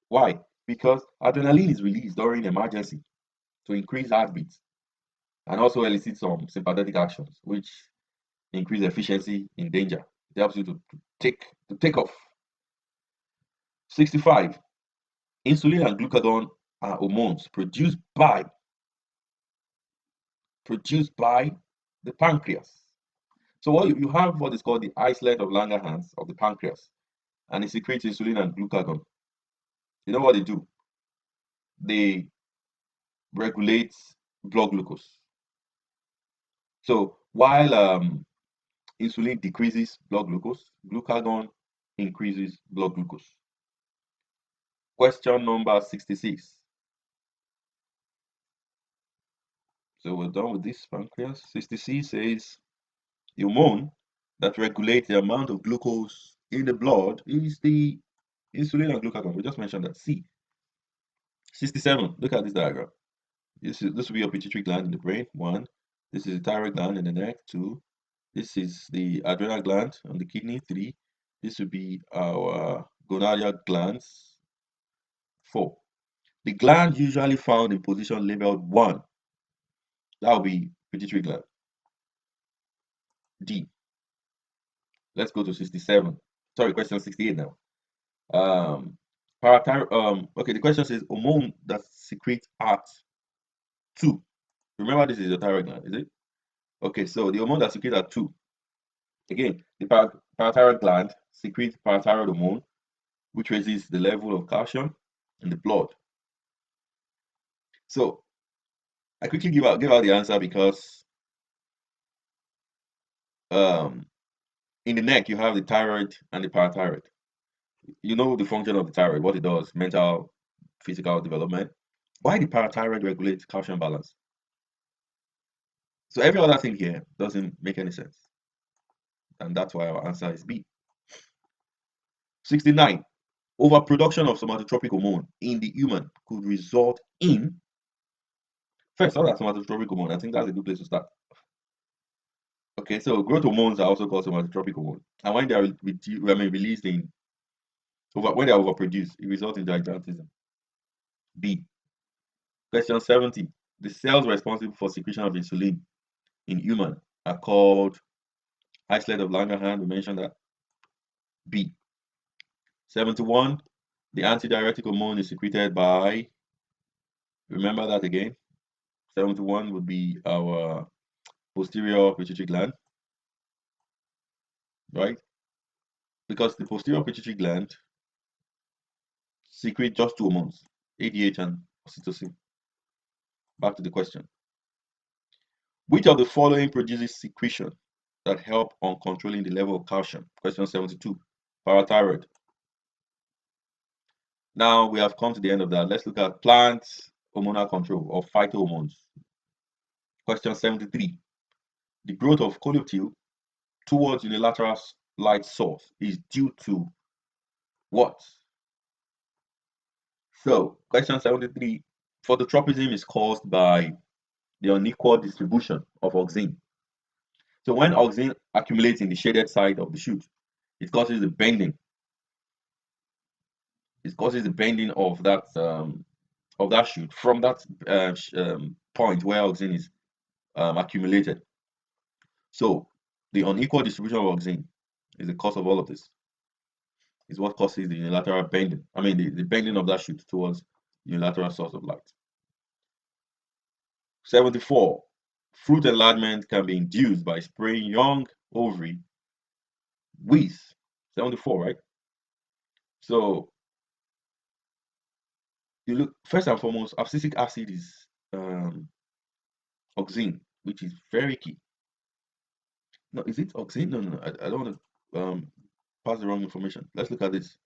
[SPEAKER 1] Why? Because adrenaline is released during emergency to increase heartbeat and also elicit some sympathetic actions, which increase efficiency in danger. It helps you to take off. 65. Insulin and glucagon are hormones produced by the pancreas. So what you have what is called the islet of Langerhans of the pancreas, and it secretes insulin and glucagon. You know what they do? They regulate blood glucose. So while insulin decreases blood glucose, glucagon increases blood glucose. Question number 66. So we're done with this pancreas. 66 says the hormone that regulates the amount of glucose in the blood is the insulin and glucagon. We just mentioned that. C. 67. Look at this diagram. This will be your pituitary gland in the brain. 1. This is the thyroid gland in the neck. 2. This is the adrenal gland on the kidney. 3. This will be our gonadal glands. 4. The gland usually found in position labeled 1. That will be pituitary gland. D. Let's go to 67. Sorry, question 68 now. Okay, the question says hormone that secretes at 2. Remember, this is your thyroid gland, is it? Okay, so the hormone that secretes at 2 Again, the parathyroid gland secretes parathyroid hormone, which raises the level of calcium in the blood. So I quickly give out the answer because um, in the neck you have the thyroid and the parathyroid. You know the function of the thyroid, what it does, mental, physical development. Why the parathyroid regulates calcium balance? So every other thing here doesn't make any sense. And that's why our answer is B. 69. Overproduction of somatotropic hormone in the human could result in. First, what are somatotropic hormone? I think that's a good place to start. Okay, so growth hormones are also called somatotropic hormone. And when they are released when they are overproduced, it results in gigantism. B. Question 70. The cells responsible for secretion of insulin in human are called islet of Langerhans. We mentioned that. B. 71. The antidiuretic hormone is secreted by, remember that again. 71 would be our posterior pituitary gland, right? Because the posterior pituitary gland secretes just two hormones, ADH and oxytocin. Back to the question. Which of the following produces secretion that help on controlling the level of calcium? Question 72. Parathyroid. Now we have come to the end of that. Let's look at plant hormonal control or phytohormones. Question 73. The growth of coleoptile towards unilateral light source is due to what? So, question 73. Phototropism is caused by the unequal distribution of auxin. So when auxin accumulates in the shaded side of the shoot, it causes the bending. It causes the bending of that shoot from that point where auxin is accumulated. So the unequal distribution of auxin is the cause of all of this. Is what causes the unilateral bending. I mean, the bending of that shoot towards the unilateral source of light. 74. Fruit enlargement can be induced by spraying young ovary with 74, right? So you look first and foremost, abscisic acid is auxin, which is very key. No, is it auxin? No. I don't want to pass the wrong information. Let's look at this.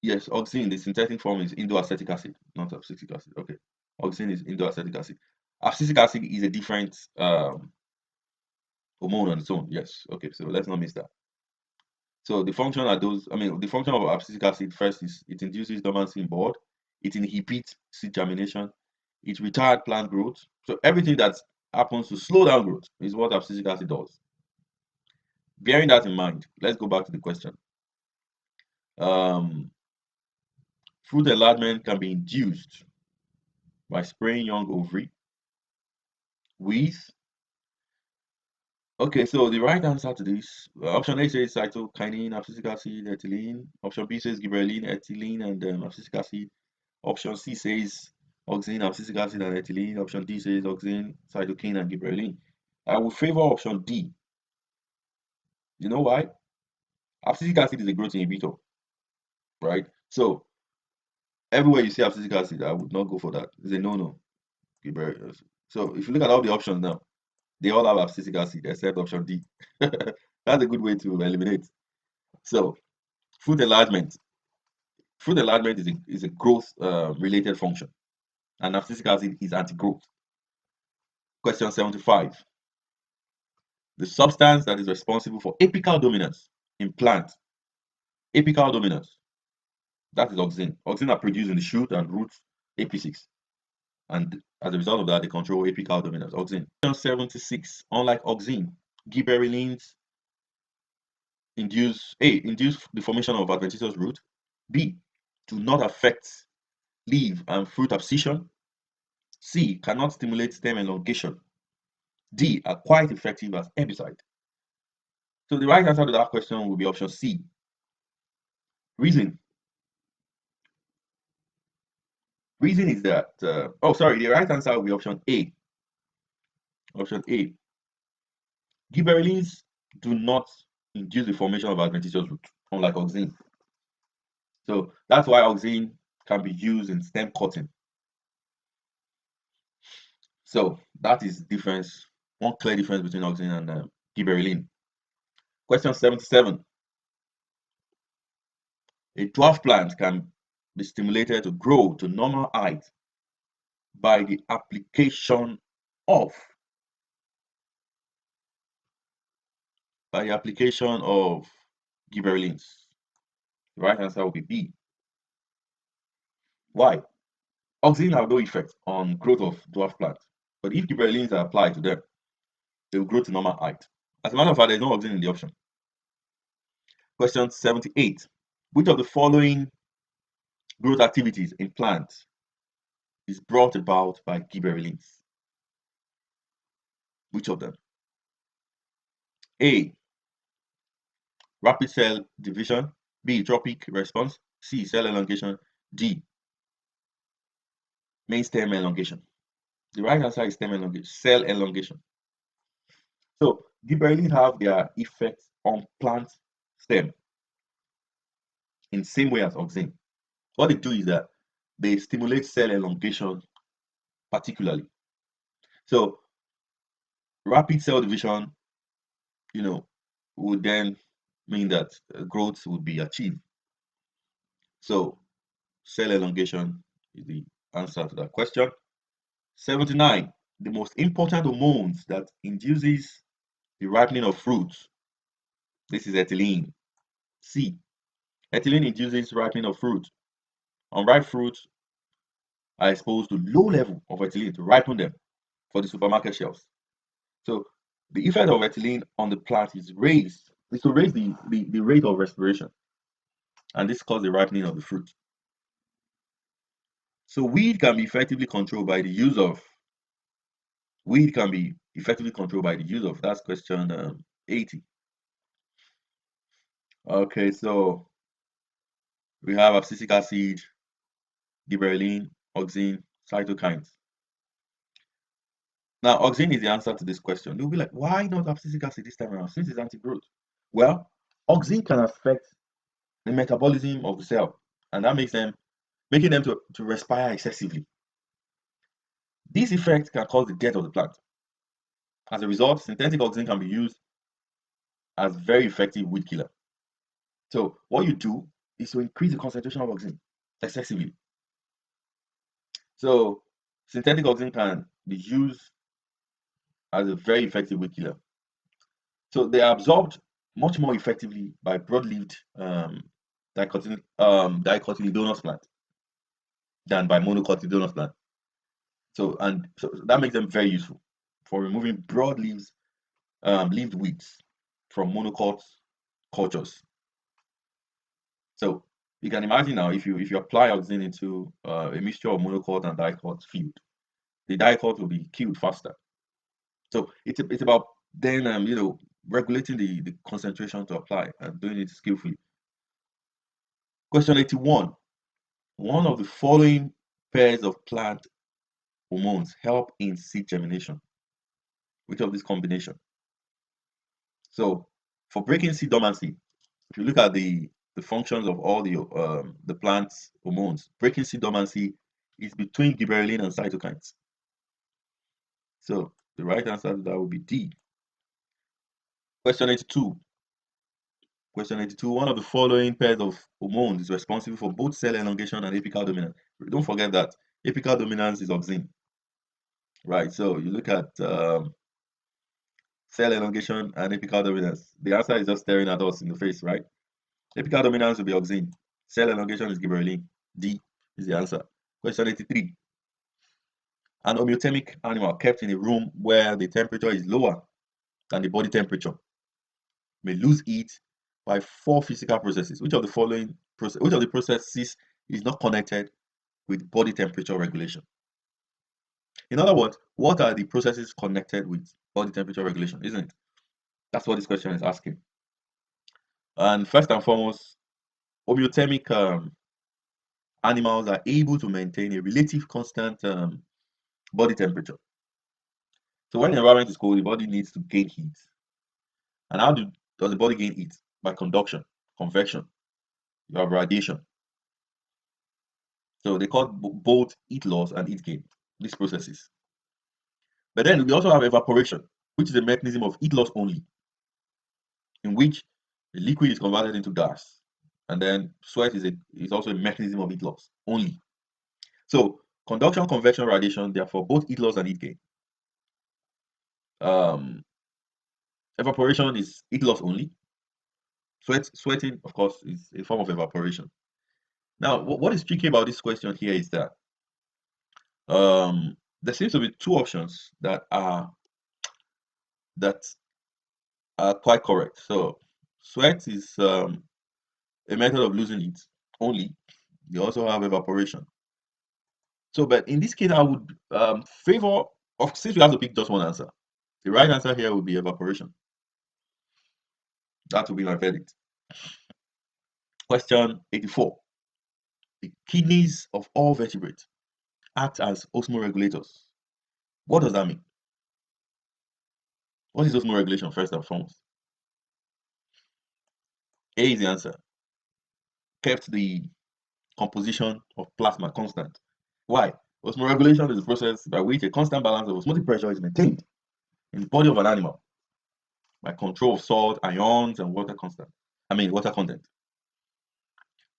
[SPEAKER 1] Yes, auxin, the synthetic form is indoacetic acid, not abscisic acid. Okay. Auxin is indoacetic acid. Abscisic acid is a different hormone on its own. Yes. Okay, so let's not miss that. So the function of abscisic acid first is it induces dormancy in bud, it inhibits seed germination, it retards plant growth. So everything that happens to slow down growth is what abscisic acid does. Bearing that in mind, let's go back to the question. Fruit enlargement can be induced by spraying young ovary with. Okay, so the right answer to this, option A says cytokinin, abscisic acid, ethylene. Option B says gibberellin, ethylene, and abscisic acid. Option C says auxin, abscisic acid, and ethylene. Option D says auxin, cytokine, and gibberellin. I will favor option D. You know why? Abscisic acid is a growth inhibitor, right? So everywhere you see abscisic acid, I would not go for that. It's a no-no. So if you look at all the options now, they all have abscisic acid except option D. That's a good way to eliminate. So fruit enlargement. Fruit enlargement is a growth related function, and abscisic acid is anti-growth. Question 75. The substance that is responsible for apical dominance in plants. Apical dominance. That is auxin. Auxin are produced in the shoot and roots AP6. And as a result of that, they control apical dominance. Auxin. Question 76. Unlike auxin, gibberellins induce the formation of adventitious root. B. Do not affect leaf and fruit abscission. C. Cannot stimulate stem elongation. D. Are quite effective as herbicide. So the right answer to that question will be option C. Reason. Reason is that, the right answer will be option A. Option A. Gibberellins do not induce the formation of adventitious root, unlike auxin. So that's why auxin can be used in stem cutting. So that is the difference, one clear difference between auxin and gibberellin. Question 77. A dwarf plant can be stimulated to grow to normal height by the application of gibberellins. The right answer will be B. Why? Auxin have no effect on growth of dwarf plants, but if gibberellins are applied to them, they will grow to normal height. As a matter of fact, there is no auxin in the option. Question 78. Which of the following growth activities in plants is brought about by gibberellins? Which of them? A. Rapid cell division. B. Tropic response. C. Cell elongation. D. Main stem elongation. The right answer is cell elongation. So gibberellins have their effects on plant stem in the same way as auxin. What they do is that they stimulate cell elongation particularly. So rapid cell division, would then mean that growth would be achieved. So cell elongation is the answer to that question. 79. The most important hormones that induces the ripening of fruits. This is ethylene. C. Ethylene induces ripening of fruit. Unripe fruits are exposed to low level of ethylene to ripen them for the supermarket shelves. So the effect of ethylene on the plant is to raise the rate of respiration, and this causes the ripening of the fruit. So weed can be effectively controlled by the use of that's question 80. Okay, so we have abscisic acid, gibberellin, auxin, cytokines. Now, auxin is the answer to this question. You'll be like, why not abscisic acid this time around since it's anti-growth? Well, auxin can affect the metabolism of the cell, and that making them to respire excessively. This effect can cause the death of the plant. As a result, synthetic auxin can be used as very effective weed killer. So what you do is to increase the concentration of auxin excessively. So synthetic auxin can be used as a very effective weed killer. So they are absorbed much more effectively by broad-leaved dicotyledonous plant than by monocotyledonous plant. So that makes them very useful for removing broad leaves, leaved weeds from monocot cultures. So you can imagine now if you apply auxin into a mixture of monocot and dicot field, the dicot will be killed faster. So it's about then regulating the concentration to apply and doing it skillfully. Question 81. One of the following pairs of plant hormones help in seed germination. Which of this combination? So for breaking seed dormancy, if you look at the functions of all the plant's hormones, breaking seed dormancy is between gibberellin and cytokines. So the right answer to that would be D. Question 82. Question 82. One of the following pairs of hormones is responsible for both cell elongation and apical dominance. Don't forget that apical dominance is auxin. Right. So you look at cell elongation and apical dominance. The answer is just staring at us in the face, right? Apical dominance will be auxin. Cell elongation is gibberellin. D is the answer. Question 83. An homeothermic animal kept in a room where the temperature is lower than the body temperature may lose heat by 4 physical processes. Which of the processes is not connected with body temperature regulation? In other words, what are the processes connected with body temperature regulation, isn't it? That's what this question is asking. And first and foremost, homeothermic animals are able to maintain a relative constant body temperature. So when the environment is cold, the body needs to gain heat. And how does the body gain heat? By conduction, convection. You have radiation. So they call both heat loss and heat gain, these processes. But then we also have evaporation, which is a mechanism of heat loss only, in which the liquid is converted into gas. And then sweat is also a mechanism of heat loss only. So conduction, convection, radiation, therefore both heat loss and heat gain. Um, Evaporation is heat loss only. Sweating, of course, is a form of evaporation. Now, what is tricky about this question here is that there seems to be two options that are quite correct. So, sweat is a method of losing heat only. You also have evaporation. So, but in this case, I would favor of since we have to pick just one answer. The right answer here would be evaporation. That would be my verdict. Question 84. The kidneys of all vertebrates act as osmoregulators. What does that mean? What is osmoregulation first and foremost? A is the answer. Kept the composition of plasma constant. Why? Osmoregulation is the process by which a constant balance of osmotic pressure is maintained in the body of an animal by control of salt, ions, and water content.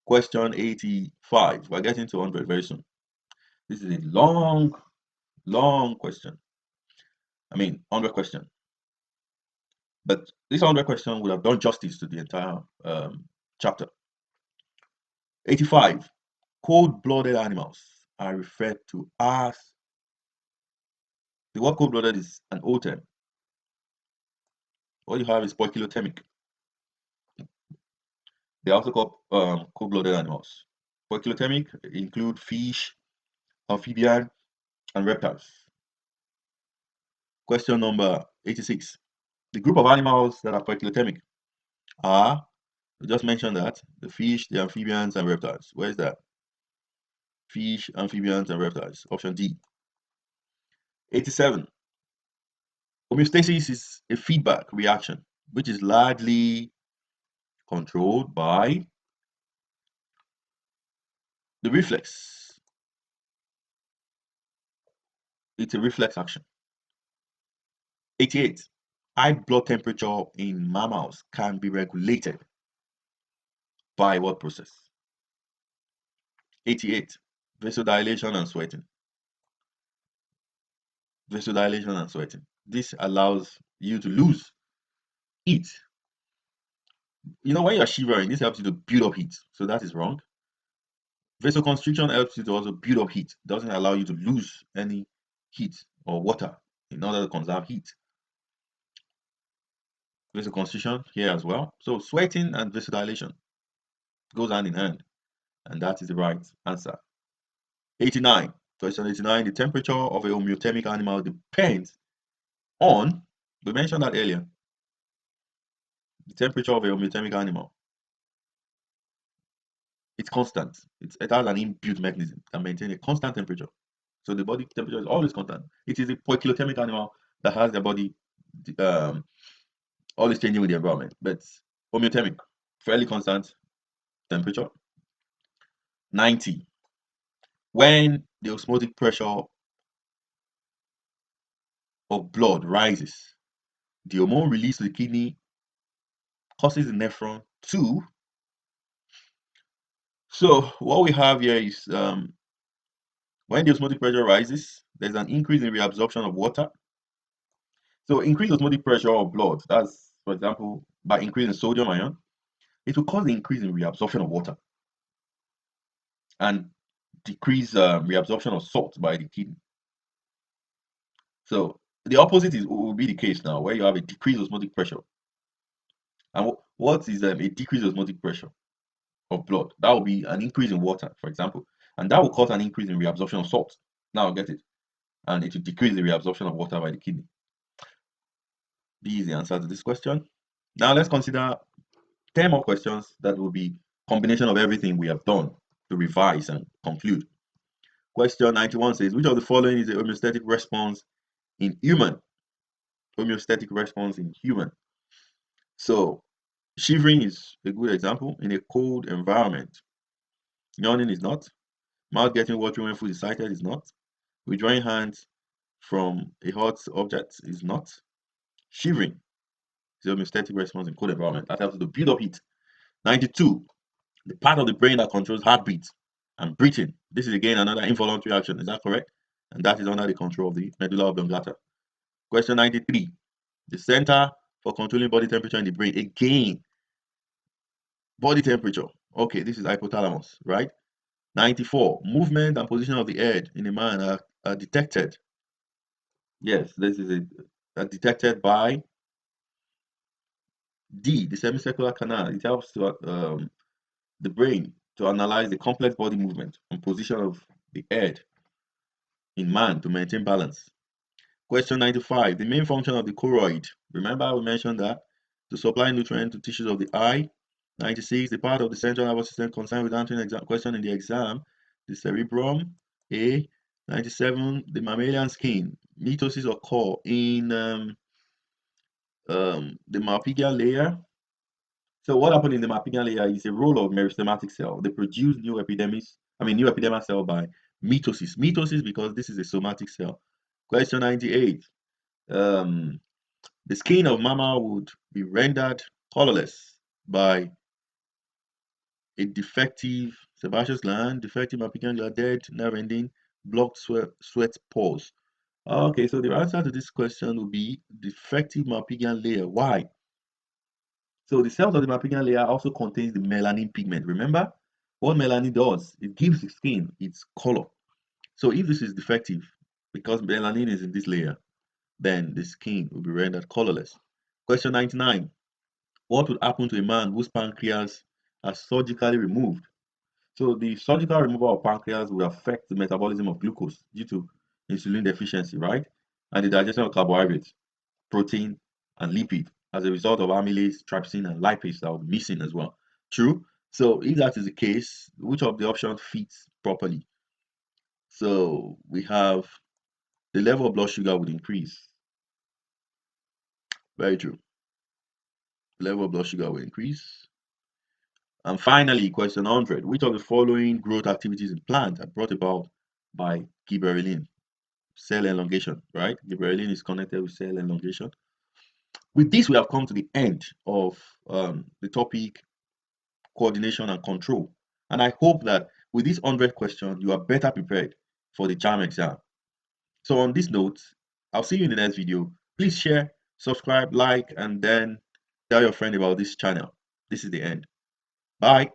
[SPEAKER 1] Question 85. We're getting to 100 very soon. This is a long, long question. 100 question. But this 100 question would have done justice to the entire chapter. 85. Cold-blooded animals are referred to as, the word cold-blooded is an old term. What you have is poikilothermic. They are also called cold-blooded animals. Poikilothermic include fish, amphibian, and reptiles. Question number 86. The group of animals that are poikilothermic are, we just mentioned that, the fish, the amphibians, and reptiles. Where is that? Fish, amphibians, and reptiles. Option D. 87. Homeostasis is a feedback reaction, which is largely controlled by the reflex. It's a reflex action. 88. High blood temperature in mammals can be regulated by what process? 88. Vasodilation and sweating. Vasodilation and sweating. This allows you to lose heat. You know, when you're shivering, this helps you to build up heat. So that is wrong. Vasoconstriction helps you to also build up heat. It doesn't allow you to lose any heat or water in order to conserve heat. Vasoconstriction here as well. So sweating and vasodilation goes hand in hand, and that is the right answer. 89. Question 89. The temperature of a homeothermic animal depends on, we mentioned that earlier, the temperature of a homeothermic animal. It's constant. It has an inbuilt mechanism that maintains a constant temperature. So the body temperature is always constant. It is a poikilothermic animal that has their body always changing with the environment, but homeothermic, fairly constant temperature. 90. When the osmotic pressure of blood rises, the hormone released to the kidney causes the nephron to. So what we have here is when the osmotic pressure rises, there's an increase in reabsorption of water. So increased osmotic pressure of blood, that's, for example, by increasing sodium ion, it will cause the increase in reabsorption of water and decrease reabsorption of salt by the kidney. So the opposite will be the case now, where you have a decreased osmotic pressure. And what is a decreased osmotic pressure of blood? That will be an increase in water, for example, and that will cause an increase in reabsorption of salt. Now get it, and it will decrease the reabsorption of water by the kidney. B is the answer to this question. Now let's consider 10 more questions that will be combination of everything we have done to revise and conclude. Question 91 says, which of the following is a homeostatic response in human? Homeostatic response in human. So shivering is a good example in a cold environment. Yawning is not. Mouth getting watery when food is sighted is not. Withdrawing hands from a hot object is not. Shivering is a homeostatic response in cold environment that helps to build up heat. 92. The part of the brain that controls heartbeat and breathing. This is again another involuntary action. Is that correct? And that is under the control of the medulla oblongata. Question 93. The center for controlling body temperature in the brain. Again, body temperature. Okay, this is hypothalamus, right? 94. Movement and position of the head in a man are detected. Yes, this is detected by D, the semicircular canal. It helps to the brain to analyze the complex body movement and position of the head in man to maintain balance. Question 95. The main function of the choroid. Remember we mentioned that to supply nutrient to tissues of the eye. 96. The part of the central nervous system concerned with answering exam question in the exam. The cerebrum. A. 97. The mammalian skin. Mitosis occur in the malpighian layer. So what happened in the malpighian layer is a role of meristematic cell. They produce new epidermal cell by mitosis. Mitosis because this is a somatic cell. Question 98. Um, the skin of mammal would be rendered colorless by a defective sebaceous gland, defective malpighian gland, dead nerve ending, blocked sweat pores. Okay, so the answer to this question will be defective malpighian layer. Why? So the cells of the malpighian layer also contains the melanin pigment. Remember what melanin does? It gives the skin its color. So if this is defective, because melanin is in this layer, then the skin will be rendered colorless. Question 99. What would happen to a man whose pancreas are surgically removed? So the surgical removal of pancreas will affect the metabolism of glucose due to insulin deficiency, right? And the digestion of carbohydrates, protein, and lipid as a result of amylase, trypsin, and lipase that will be missing as well. True. So if that is the case, which of the options fits properly? So we have the level of blood sugar would increase. Very true. The level of blood sugar will increase. And finally, question 100. Which of the following growth activities in plants are brought about by gibberellin? Cell elongation, right? Gibberellin is connected with cell elongation. With this, we have come to the end of the topic coordination and control. And I hope that with this 100 questions, you are better prepared for the JAMB exam. So on this note, I'll see you in the next video. Please share, subscribe, like, and then tell your friend about this channel. This is the end. Bye.